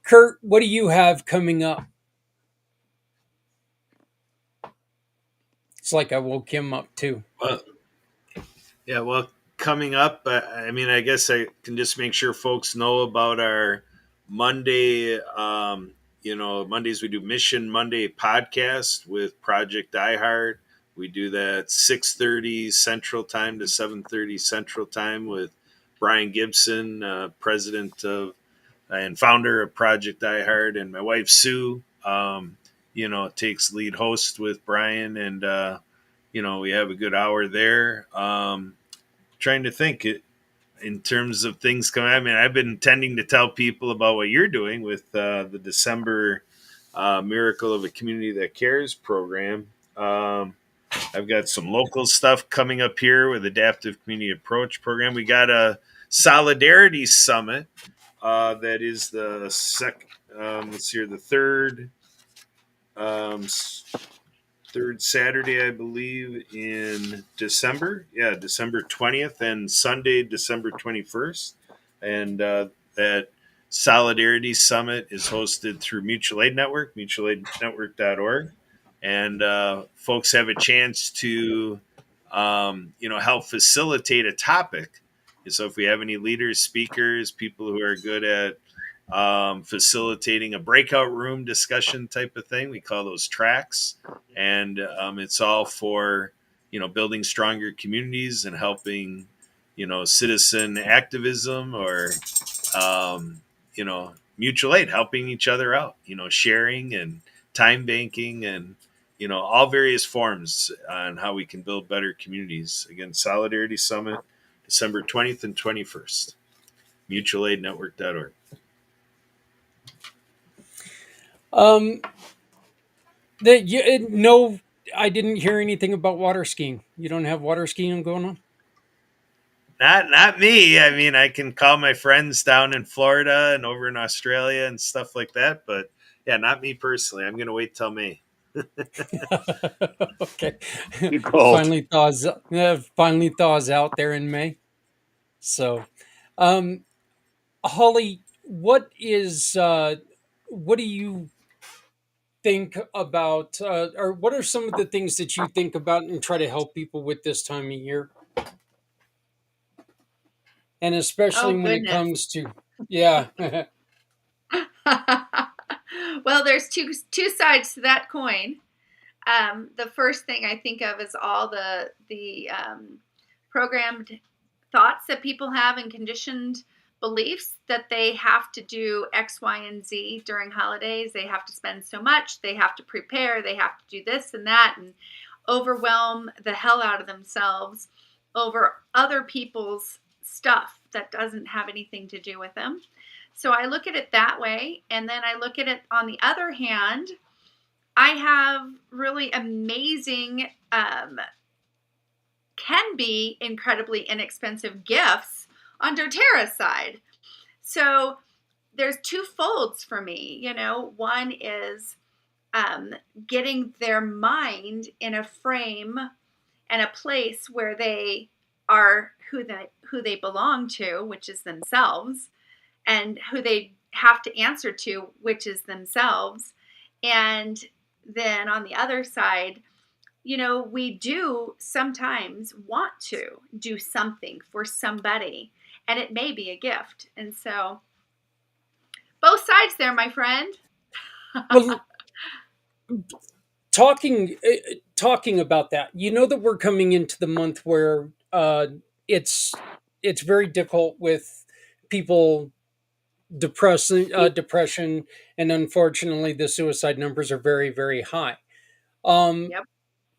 Kurt, what do you have coming up? It's like I woke him up too. Well, yeah, well, coming up, I mean, I guess I can just make sure folks know about our Monday. Mondays we do Mission Monday podcast with Project iHeart. We do that 6:30 Central Time to 7:30 Central Time with Brian Gibson, president of and founder of Project iHeart, and my wife Sue. Takes lead host with Brian, and we have a good hour there. Trying to think it in terms of things coming. I mean, I've been tending to tell people about what you're doing with the December Miracle of a Community That Cares program. I've got some local stuff coming up here with Adaptive Community Approach program. We got a Solidarity Summit that is the the third Saturday, I believe, in December. Yeah, December 20th and Sunday, December 21st. And that Solidarity Summit is hosted through Mutual Aid Network, mutualaidnetwork.org. And folks have a chance to, help facilitate a topic. So if we have any leaders, speakers, people who are good at facilitating a breakout room discussion type of thing, we call those tracks. And it's all for building stronger communities and helping citizen activism or mutual aid, helping each other out, sharing and time banking and all various forms on how we can build better communities. Again, Solidarity Summit, December 20th and 21st, mutualaidnetwork.org. Um, no, I didn't hear anything about water skiing. You don't have water skiing going on? Not me. I mean, I can call my friends down in Florida and over in Australia and stuff like that, but yeah, not me personally. I'm going to wait till May. Okay. Too cold. Finally thaws out there in May. So, um, Holly, what do you think about, or what are some of the things that you think about and try to help people with this time of year? And especially Oh, when it goodness. comes to, yeah. Well, there's two sides to that coin. The first thing I think of is all the programmed thoughts that people have and conditioned beliefs that they have to do X, Y, and Z during holidays. They have to spend so much. They have to prepare. They have to do this and that and overwhelm the hell out of themselves over other people's stuff that doesn't have anything to do with them. So I look at it that way. And then I look at it on the other hand. I have really amazing, can be incredibly inexpensive gifts on doTERRA's side. So there's two folds for me. One is getting their mind in a frame and a place where they are who they belong to, which is themselves, and who they have to answer to, which is themselves. And then on the other side, we do sometimes want to do something for somebody, and it may be a gift. And so, both sides there, my friend. Well, talking about that, you know that we're coming into the month where it's it's very difficult with people depression, and unfortunately the suicide numbers are very, very high. um Yep.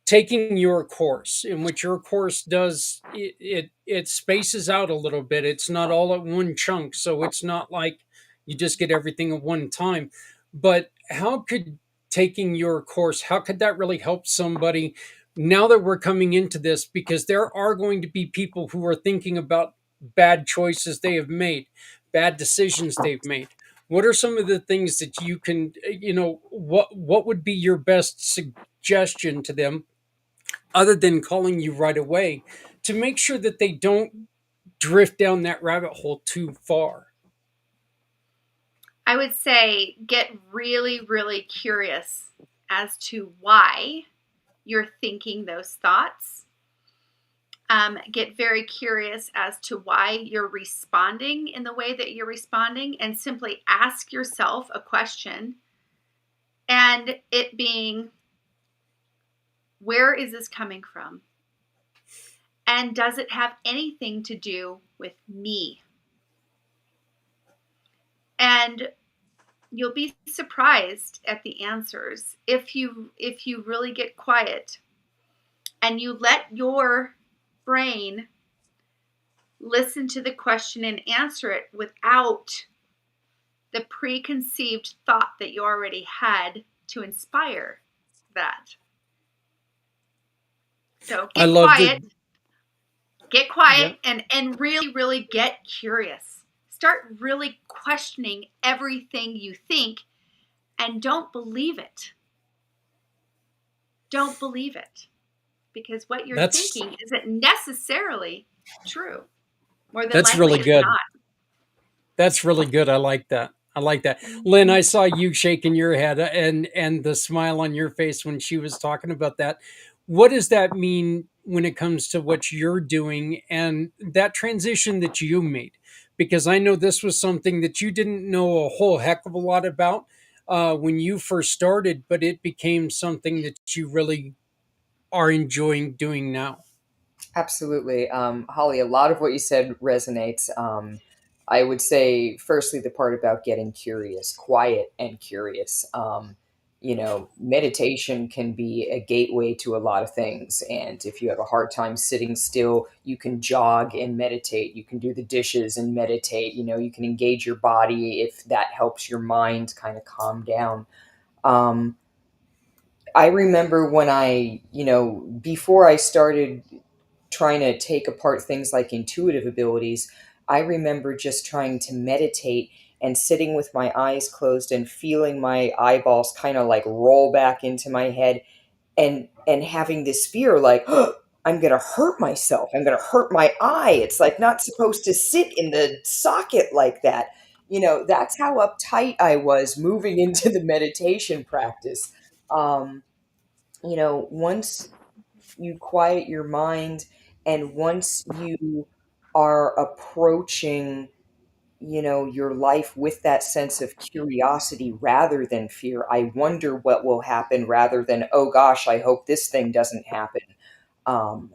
Taking your course, in which your course does it spaces out a little bit. It's not all at one chunk, so it's not like you just get everything at one time. But how could taking your course, how could that really help somebody now that we're coming into this? Because there are going to be people who are thinking about bad choices they have made, bad decisions they've made. What are some of the things that you can, what would be your best suggestion to them, other than calling you right away, to make sure that they don't drift down that rabbit hole too far? I would say get really, really curious as to why you're thinking those thoughts. Get very curious as to why you're responding in the way that you're responding, and simply ask yourself a question. And it being, where is this coming from? And does it have anything to do with me? And you'll be surprised at the answers if you really get quiet and you let your brain listen to the question and answer it without the preconceived thought that you already had to inspire that. So I love the get Yeah, quiet and really, really get curious. Start really questioning everything you think, and don't believe it. Don't believe it, because what you're that's thinking isn't necessarily true. More than that's likely, really it's good. not. That's really good. I like that. I like that. Lynn, Mhm. I saw you shaking your head and the smile on your face when she was talking about that. What does that mean when it comes to what you're doing and that transition that you made? Because I know this was something that you didn't know a whole heck of a lot about when you first started, but it became something that you really are enjoying doing now. Absolutely. Holly, a lot of what you said resonates. I would say, firstly, the part about getting curious, quiet and curious. Meditation can be a gateway to a lot of things. And if you have a hard time sitting still, you can jog and meditate. You can do the dishes and meditate. You can engage your body if that helps your mind kind of calm down. Um, I remember when before I started trying to take apart things like intuitive abilities, I remember just trying to meditate and sitting with my eyes closed and feeling my eyeballs kind of like roll back into my head, and having this fear like, "Oh, I'm going to hurt myself. I'm going to hurt my eye. It's like not supposed to sit in the socket like that." That's how uptight I was moving into the meditation practice. Um, once you quiet your mind, and once you are approaching your life with that sense of curiosity rather than fear, I wonder what will happen rather than, oh gosh, I hope this thing doesn't happen. um,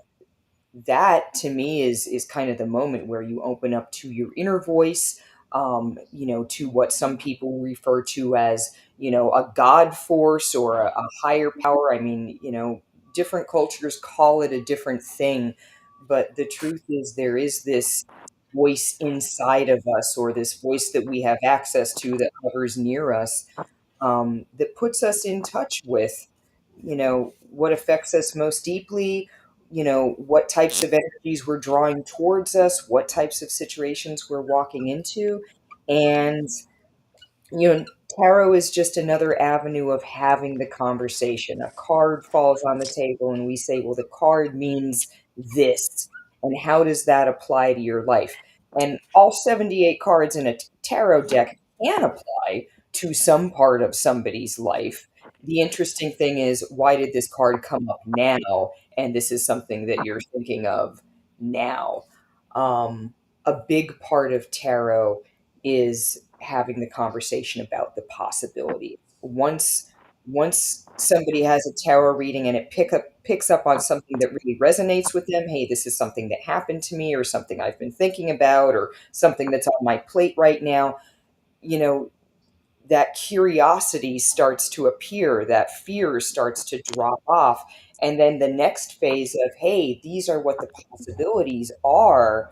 that to me is kind of the moment where you open up to your inner voice, to what some people refer to as a god force or a higher power. I mean, different cultures call it a different thing, but the truth is there is this voice inside of us, or this voice that we have access to, that hovers near us, that puts us in touch with, what affects us most deeply, what types of energies we're drawing towards us, what types of situations we're walking into. And, tarot is just another avenue of having the conversation. A card falls on the table, and we say, well, the card means this. And how does that apply to your life? And all 78 cards in a tarot deck can apply to some part of somebody's life. the interesting thing is, why did this card come up now? And this is something that you're thinking of now. Um, a big part of tarot is having the conversation about the possibility. Once somebody has a tarot reading and it picks up on something that really resonates with them, hey, this is something that happened to me, or something I've been thinking about, or something that's on my plate right now, you know, that curiosity starts to appear, that fear starts to drop off. And then the next phase of, hey, these are what the possibilities are,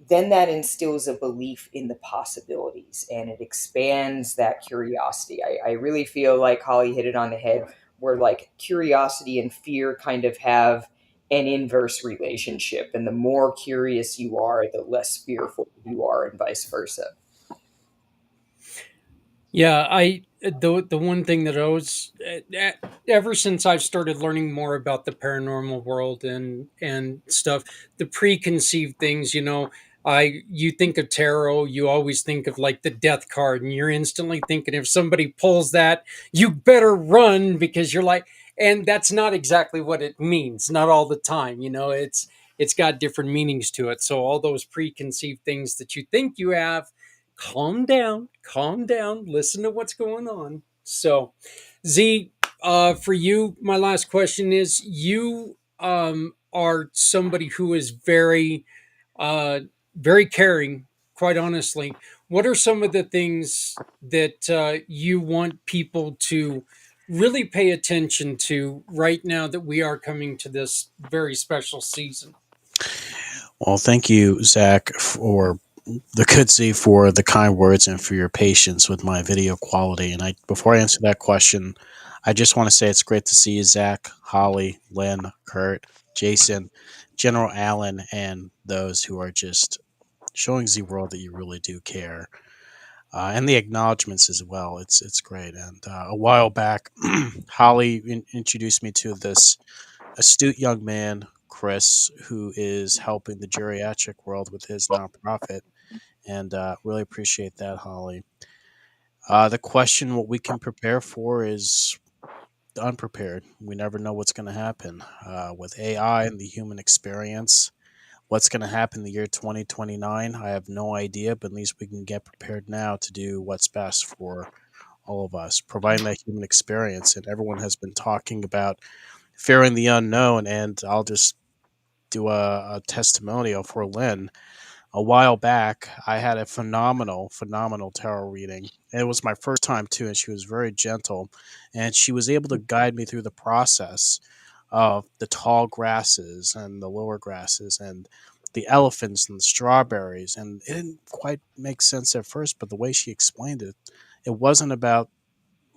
then that instills a belief in the possibilities and it expands that curiosity. I really feel like Holly hit it on the head, where like curiosity and fear kind of have an inverse relationship. And the more curious you are, the less fearful you are, and vice versa. Yeah, the one thing that I was ever since I've started learning more about the paranormal world and stuff, the preconceived things, you think of tarot, you always think of like the death card, and you're instantly thinking if somebody pulls that, you better run because you're like, and that's not exactly what it means, not all the time, it's got different meanings to it. So all those preconceived things that you think you have, calm down, listen to what's going on. So, Z, for you, my last question is: you are somebody who is uh, very caring. Quite honestly, what are some of the things that you want people to really pay attention to right now that we are coming to this very special season? Well, thank you, Zach, for the good Z, for the kind words and for your patience with my video quality. And before I answer that question, I just want to say it's great to see you, Zach, Holly, Lynn, Kurt, Jason, General Allen, and those who are just showing Z World that you really do care. And the acknowledgments as well. It's great. And a while back, Holly introduced me to this astute young man, Chris, who is helping the geriatric world with his nonprofit, and really appreciate that, Holly. The question, what we can prepare for, is unprepared. We never know what's going to happen with AI and the human experience. What's going to happen in the year 2029, I have no idea, but at least we can get prepared now to do what's best for all of us, providing that human experience. And everyone has been talking about fearing the unknown, and I'll just do a testimonial for Lynn. A while back, I had a phenomenal tarot reading. It was my first time too, and she was very gentle, and she was able to guide me through the process of the tall grasses and the lower grasses and the elephants and the strawberries. And it didn't quite make sense at first, but the way she explained it, it wasn't about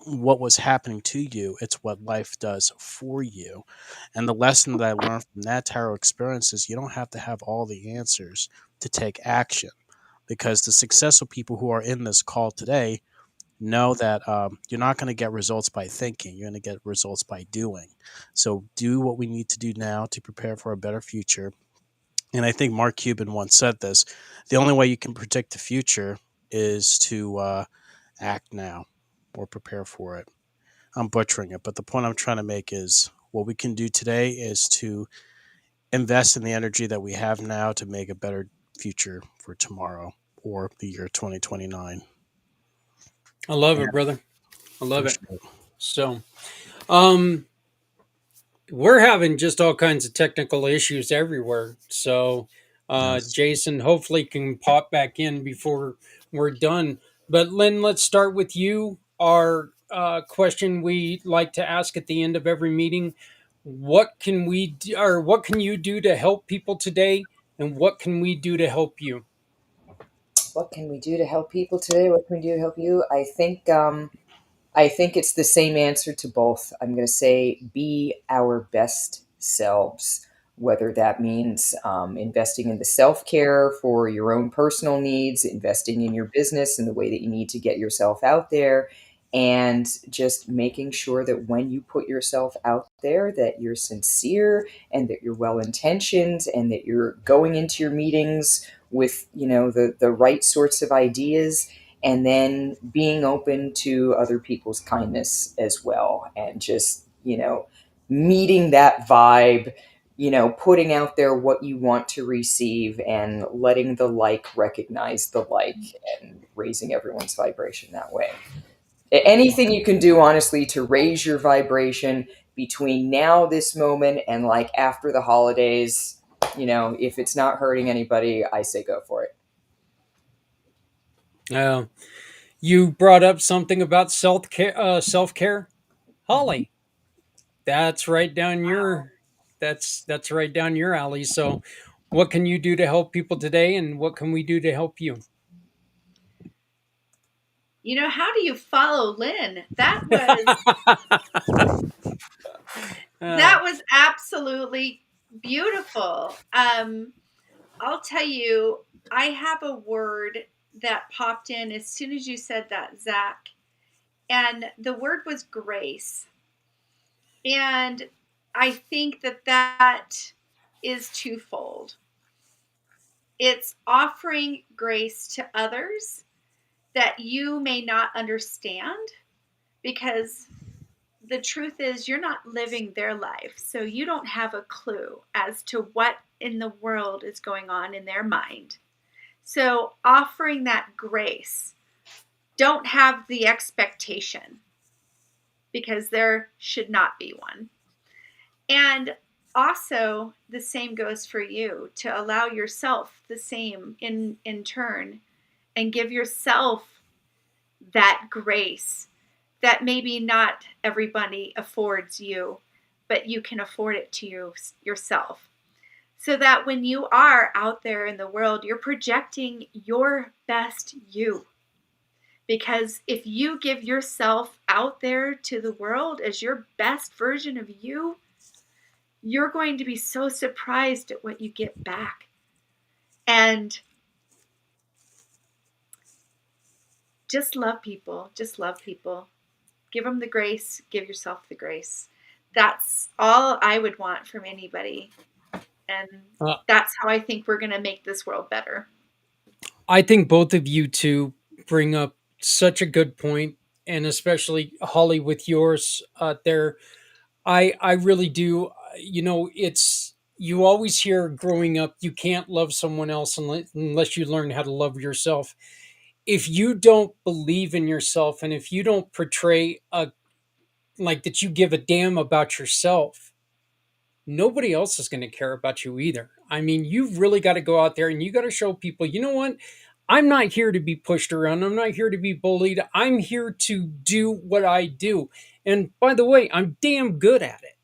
what was happening to you, it's what life does for you. And the lesson that I learned from that tarot experience is you don't have to have all the answers to take action, because the successful people who are in this call today know that you're not going to get results by thinking, you're going to get results by doing. So do what we need to do now to prepare for a better future. And I think Mark Cuban once said this: the only way you can predict the future is to act now or prepare for it. I'm butchering it, but the point I'm trying to make is what we can do today is to invest in the energy that we have now to make a better future for tomorrow or the year 2029. I love Yeah, it, brother. I love it. appreciate it. So, um, we're having just all kinds of technical issues everywhere. So, Yes. Jason hopefully can pop back in before we're done. But Lynn, let's start with you. Our question we like to ask at the end of every meeting: what can we do, or what can you do to help people today, and what can we do to help you? What can we do to help people today? What can we do to help you? I think it's the same answer to both. I'm going to say be our best selves, whether that means investing in the self care for your own personal needs, investing in your business and the way that you need to get yourself out there, and just making sure that when you put yourself out there, that you're sincere and that you're well intentioned and that you're going into your meetings with the right sorts of ideas, and then being open to other people's kindness as well, and just, meeting that vibe, putting out there what you want to receive and letting the like recognize the like, and raising everyone's vibration that way. Anything you can do, honestly, to raise your vibration between now, this moment, and like after the holidays, if it's not hurting anybody, I say go for it. Uh, you brought up something about self care, Holly. That's right down your that's right down your alley. So, what can you do to help people today, and what can we do to help you? How do you follow Lynn? That was absolutely beautiful. I'll tell you, I have a word that popped in as soon as you said that, Zach, and the word was grace. And I think that is twofold. It's offering grace to others that you may not understand, because the truth is you're not living their life. So you don't have a clue as to what in the world is going on in their mind. So offering that grace, don't have the expectation, because there should not be one. And also the same goes for you, to allow yourself the same in turn, and give yourself that grace that maybe not everybody affords you, but you can afford it to yourself. So that when you are out there in the world, you're projecting your best you. Because if you give yourself out there to the world as your best version of you, you're going to be so surprised at what you get back. And just love people. Just love people. Give them the grace. Give yourself the grace. That's all I would want from anybody. And Uh, that's how I think we're going to make this world better. I think both of you two bring up such a good point, and especially Holly with yours there. I really do. It's you always hear growing up, you can't love someone else unless you learn how to love yourself. If you don't believe in yourself, and if you don't portray a like that you give a damn about yourself, nobody else is going to care about you either. I mean, you've really got to go out there and you got to show people, you know what? I'm not here to be pushed around. I'm not here to be bullied. I'm here to do what I do. And by the way, I'm damn good at it.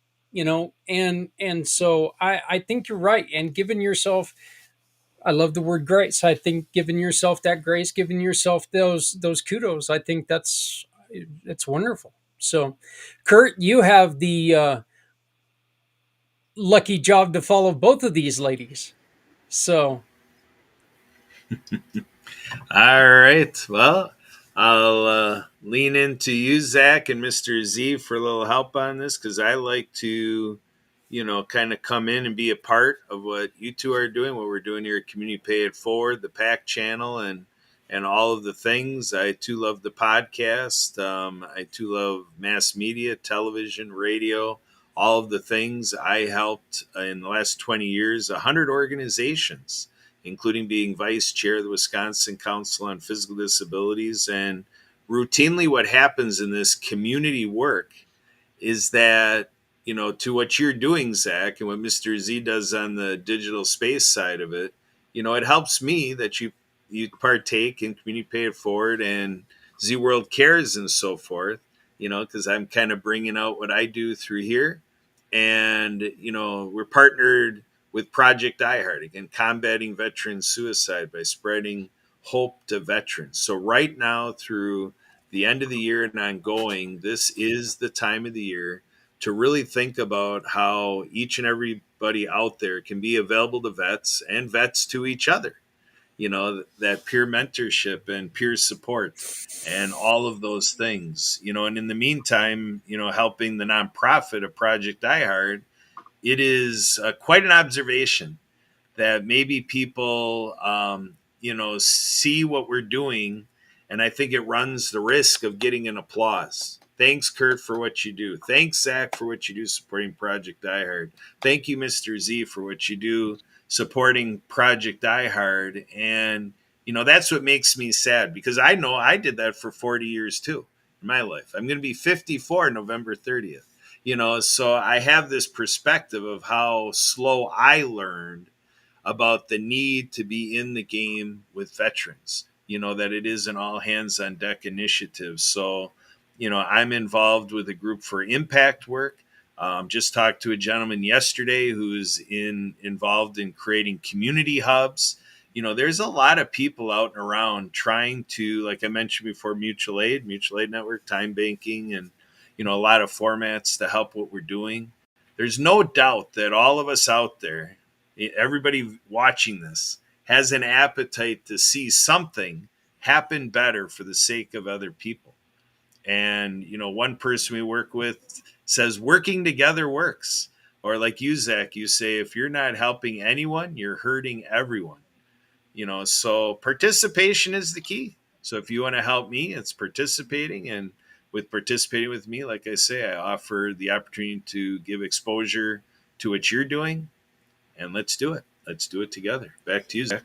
And so I think you're right. And giving yourself, I love the word grace. I think giving yourself that grace, giving yourself those kudos, I think it's wonderful. So, Kurt, you have the lucky job to follow both of these ladies. So, All right. Well, I'll lean into you, Zach, and Mr. Z for a little help on this, because I like to, kind of come in and be a part of what you two are doing, what we're doing here at Community Pay It Forward, the PAC channel, and all of the things. I too love the podcast. I too love mass media, television, radio, all of the things. I helped in the last 20 years, 100 organizations, including being vice chair of the Wisconsin Council on Physical Disabilities. And routinely, what happens in this community work is that, to what you're doing, Zach, and what Mr. Z does on the digital space side of it, it helps me that you partake in Community Pay It Forward and Z World Cares and so forth, because I'm kind of bringing out what I do through here. And, we're partnered with Project iHeart, again, combating veteran suicide by spreading hope to veterans. So right now, through the end of the year and ongoing, this is the time of the year to really think about how each and everybody out there can be available to vets and vets to each other. That peer mentorship and peer support and all of those things, and in the meantime, helping the nonprofit of Project iHeart. It is quite an observation that maybe people, see what we're doing And I think it runs the risk of getting an applause. Thanks, Kurt, for what you do. Thanks, Zach, for what you do supporting Project iHeart. Thank you, Mr. Z, for what you do supporting Project iHeart. And, that's what makes me sad, because I know I did that for 40 years too in my life. I'm going to be 54 November 30th. So I have this perspective of how slow I learned about the need to be in the game with veterans, that it is an all hands on deck initiative. So, I'm involved with a group for impact work. Just talked to a gentleman yesterday who's involved in creating community hubs. There's a lot of people out and around trying to, like I mentioned before, mutual aid network, time banking, and, a lot of formats to help what we're doing. There's no doubt that all of us out there, everybody watching this, has an appetite to see something happen better for the sake of other people. And, one person we work with says working together works. Or like you, Zach, you say, if you're not helping anyone, you're hurting everyone. So participation is the key. So if you want to help me, it's participating. And with participating with me, like I say, I offer the opportunity to give exposure to what you're doing, and let's do it. Let's do it together. Back to you, Zach.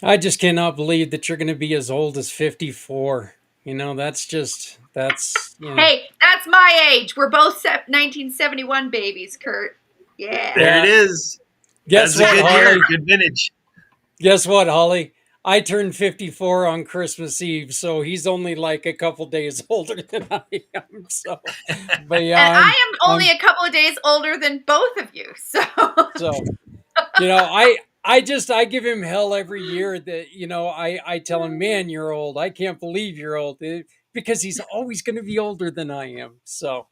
I just cannot believe that you're going to be as old as 54. That's. Hey, that's my age. We're both 1971 babies, Kurt. Yeah. There it Yeah. is. Guess That's a what, good year. Holly? Good vintage. Guess what, Holly? I turned 54 on Christmas Eve, so he's only like a couple days older than I am. So, but yeah, And I'm, I am only a couple of days older than both of you. So, so I give him hell every year that I tell him, man, you're old. I can't believe you're old, because he's always going to be older than I am. So,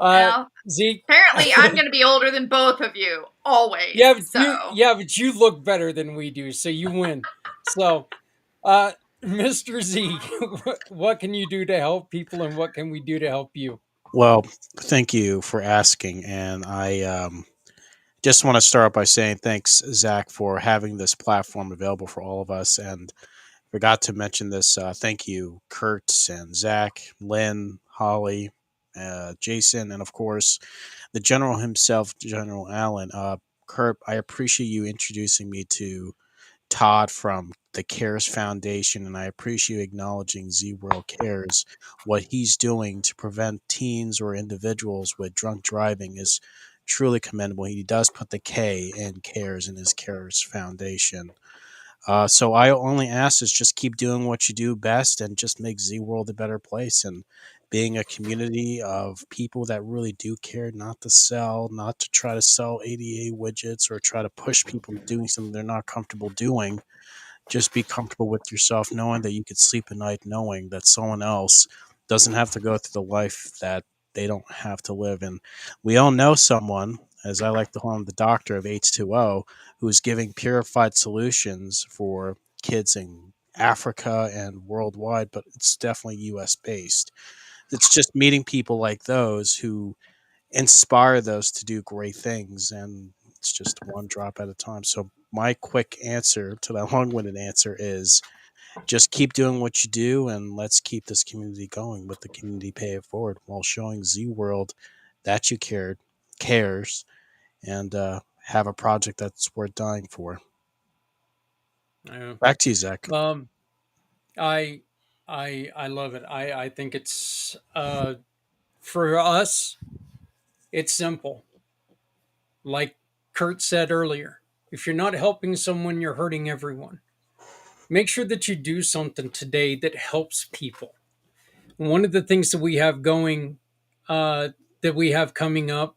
well, Zeke, apparently I'm going to be older than both of you always. So, but you look better than we do, so you win. So, uh, Mr. Z, what can you do to help people, and what can we do to help you? Well, thank you for asking. And I just want to start by saying thanks, Zach, for having this platform available for all of us. And forgot to mention this. Thank you, Kurt and Zach, Lynn, Holly, Jason, and of course, the General himself, General Allen. Kurt, I appreciate you introducing me to Todd from the CARES Foundation, and I appreciate you acknowledging Z World Cares. What he's doing to prevent teens or individuals with drunk driving is truly commendable. He does put the K in CARES in his CARES Foundation. So I only ask is just keep doing what you do best and just make Z World a better place, and being a community of people that really do care, not to sell, not to try to sell ADA widgets or try to push people doing something they're not comfortable doing. Just be comfortable with yourself, knowing that you could sleep at night, knowing that someone else doesn't have to go through the life that they don't have to live. And we all know someone, as I like to call him, the doctor of H2O, who's giving purified solutions for kids in Africa and worldwide, but it's definitely US based. It's just meeting people like those who inspire those to do great things, and it's just one drop at a time. So my quick answer to that long-winded answer is just keep doing what you do, and let's keep this community going with the community pay it forward while showing Z World that you cares, and have a project that's worth dying for. Yeah. Back to you, Zach. Um, I, I love it. I think it's for us. It's simple. Like Kurt said earlier, if you're not helping someone, you're hurting everyone. Make sure that you do something today that helps people. One of the things that we have going, that we have coming up,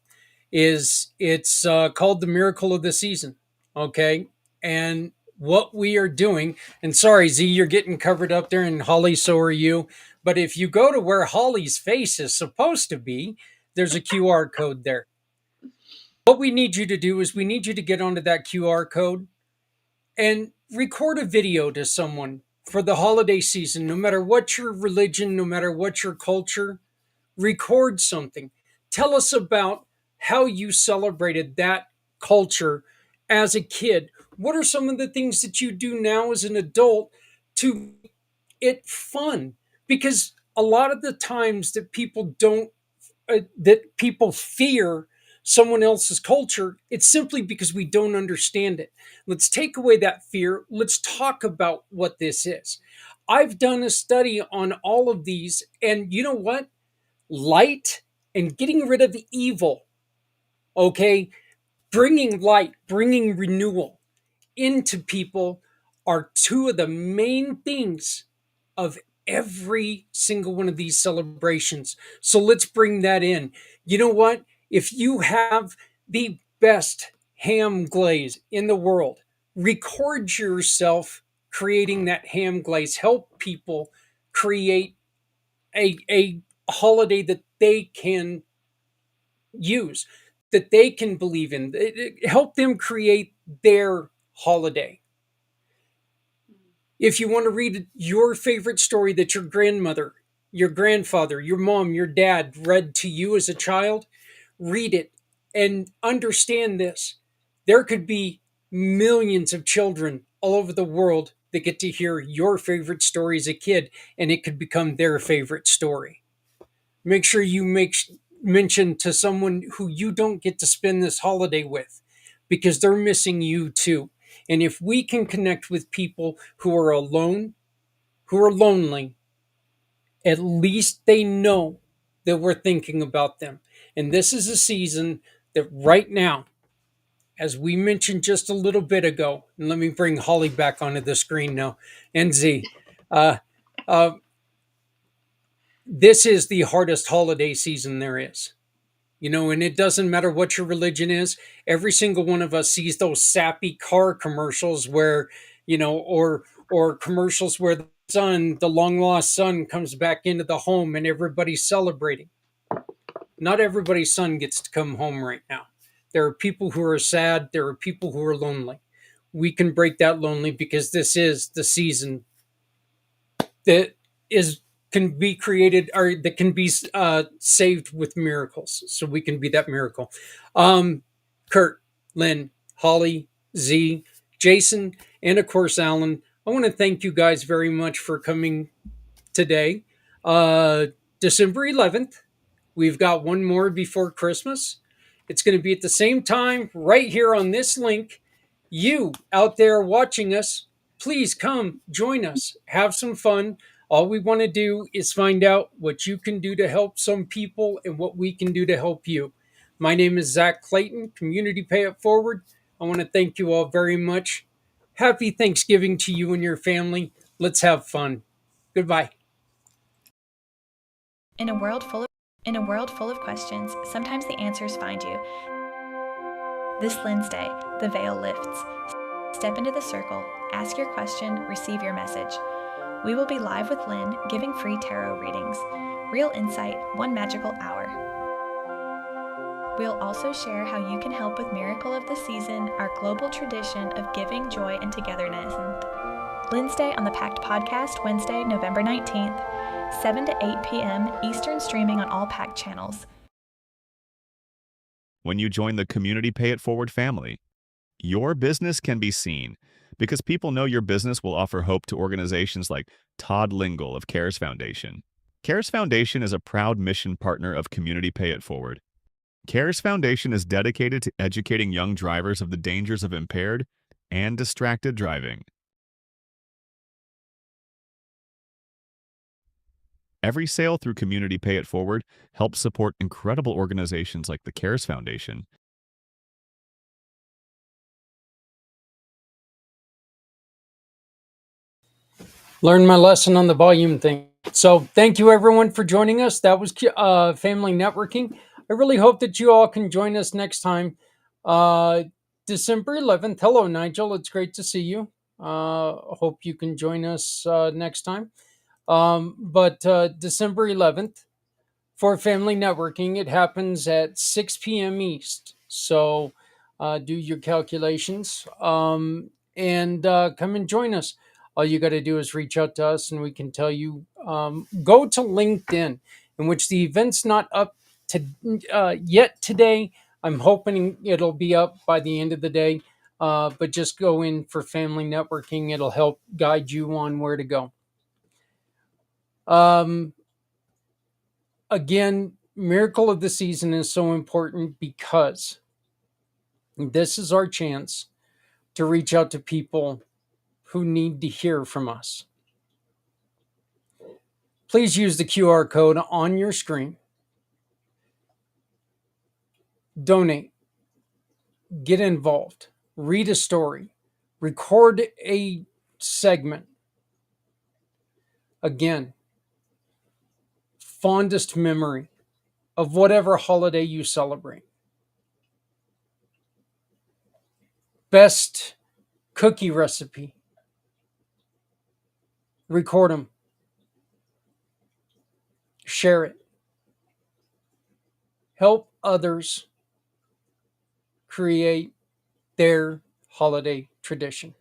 is it's called the Miracle of the Season. Okay, and what we are doing, and sorry Z, you're getting covered up there, and Holly, so are you. But if you go to where Holly's face is supposed to be, there's a QR code there. What we need you to do is we need you to get onto that QR code and record a video to someone for the holiday season, no matter what your religion, no matter what your culture. Record something. Tell us about how you celebrated that culture as a kid. What are some of the things that you do now as an adult to it fun, because a lot of the times that people don't that people fear someone else's culture, it's simply because we don't understand it. Let's take away that fear. Let's talk about what this is. I've done a study on all of these, and you know what? Light and getting rid of the evil, okay? Bringing light, bringing renewal into people are two of the main things of every single one of these celebrations. So let's bring that in. You know what? If you have the best ham glaze in the world, record yourself creating that ham glaze. Help people create a holiday that they can use, that they can believe in. Help them create their holiday. If you want to read your favorite story that your grandmother, your grandfather, your mom, your dad read to you as a child, read it and understand this. There could be millions of children all over the world that get to hear your favorite story as a kid, and it could become their favorite story. Make sure you mention to someone who you don't get to spend this holiday with, because they're missing you too. And if we can connect with people who are alone, who are lonely, at least they know that we're thinking about them. And this is a season that right now, as we mentioned just a little bit ago, and let me bring Holly back onto the screen now, and Z, uh, uh, this is the hardest holiday season there is. And it doesn't matter what your religion is. Every single one of us sees those sappy car commercials where, or commercials where the long lost son comes back into the home and everybody's celebrating. Not everybody's son gets to come home right now. There are people who are sad. There are people who are lonely. We can break that lonely, because this is the season that is can be created, or that can be saved with miracles. So we can be that miracle. Kurt, Lynn, Holly, Z, Jason, and of course Alan, I want to thank you guys very much for coming today. December 11th, we've got one more before Christmas. It's going to be at the same time right here on this link. You out there watching us, please come join us. Have some fun. All we want to do is find out what you can do to help some people and what we can do to help you. My name is Zak Clayton, Community Pay It Forward. I want to thank you all very much. Happy Thanksgiving to you and your family. Let's have fun. Goodbye. In a world full of questions, sometimes the answers find you. This Wednesday, the veil lifts. Step into the circle, ask your question, receive your message. We will be live with Lynn, giving free tarot readings. Real insight, one magical hour. We'll also share how you can help with Miracle of the Season, our global tradition of giving, joy, and togetherness. Wednesday on the Pact Podcast, Wednesday, November 19th, 7 to 8 p.m. Eastern, streaming on all Pact channels. When you join the Community Pay It Forward family, your business can be seen, because people know your business will offer hope to organizations like Todd Lingle of CARES Foundation. CARES Foundation is a proud mission partner of Community Pay It Forward. CARES Foundation is dedicated to educating young drivers of the dangers of impaired and distracted driving. Every sale through Community Pay It Forward helps support incredible organizations like the CARES Foundation. Learned my lesson on the volume thing. So thank you everyone for joining us. That was Family Networking. I really hope that you all can join us next time. December 11th. Hello, Nigel. It's great to see you. Hope you can join us next time. But December 11th, for Family Networking, it happens at 6 p.m. East. So do your calculations and come and join us. All you got to do is reach out to us and we can tell you. Go to LinkedIn, in which the event's not up to yet today. I'm hoping it'll be up by the end of the day. But just go in for Family Networking. It'll help guide you on where to go. Um, again, miracle of the season is so important because this is our chance to reach out to people who need to hear from us. Please use the QR code on your screen. Donate, get involved, read a story, record a segment. Again, fondest memory of whatever holiday you celebrate. Best cookie recipe. Record them. Share it. Help others create their holiday tradition.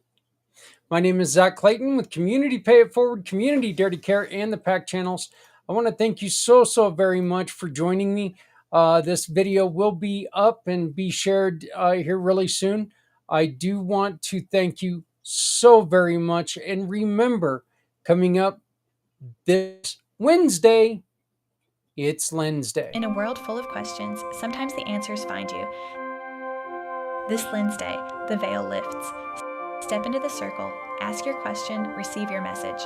My name is Zak Clayton with Community Pay It Forward, Community Dare to Care, and the PAC channels. I want to thank you so very much for joining me. This video will be up and be shared here really soon. I do want to thank you so very much. And remember, coming up this Wednesday, it's Lens Day. In a world full of questions, sometimes the answers find you. This Lens Day, the veil lifts. Step into the circle, ask your question, receive your message.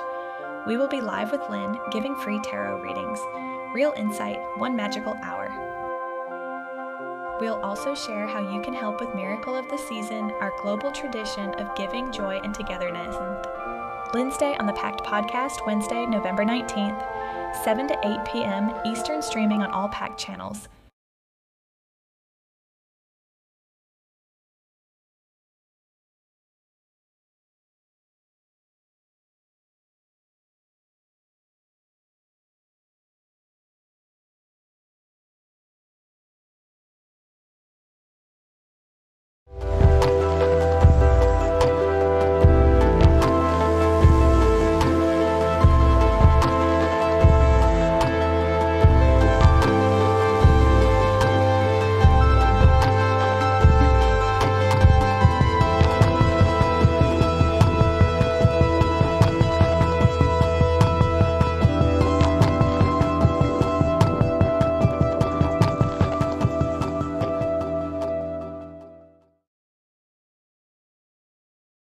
We will be live with Lynn, giving free tarot readings. Real insight, one magical hour. We'll also share how you can help with Miracle of the Season, our global tradition of giving, joy, and togetherness. Lynn's Day on the Pact Podcast, Wednesday, November 19th, 7 to 8 p.m. Eastern, streaming on all Pact channels.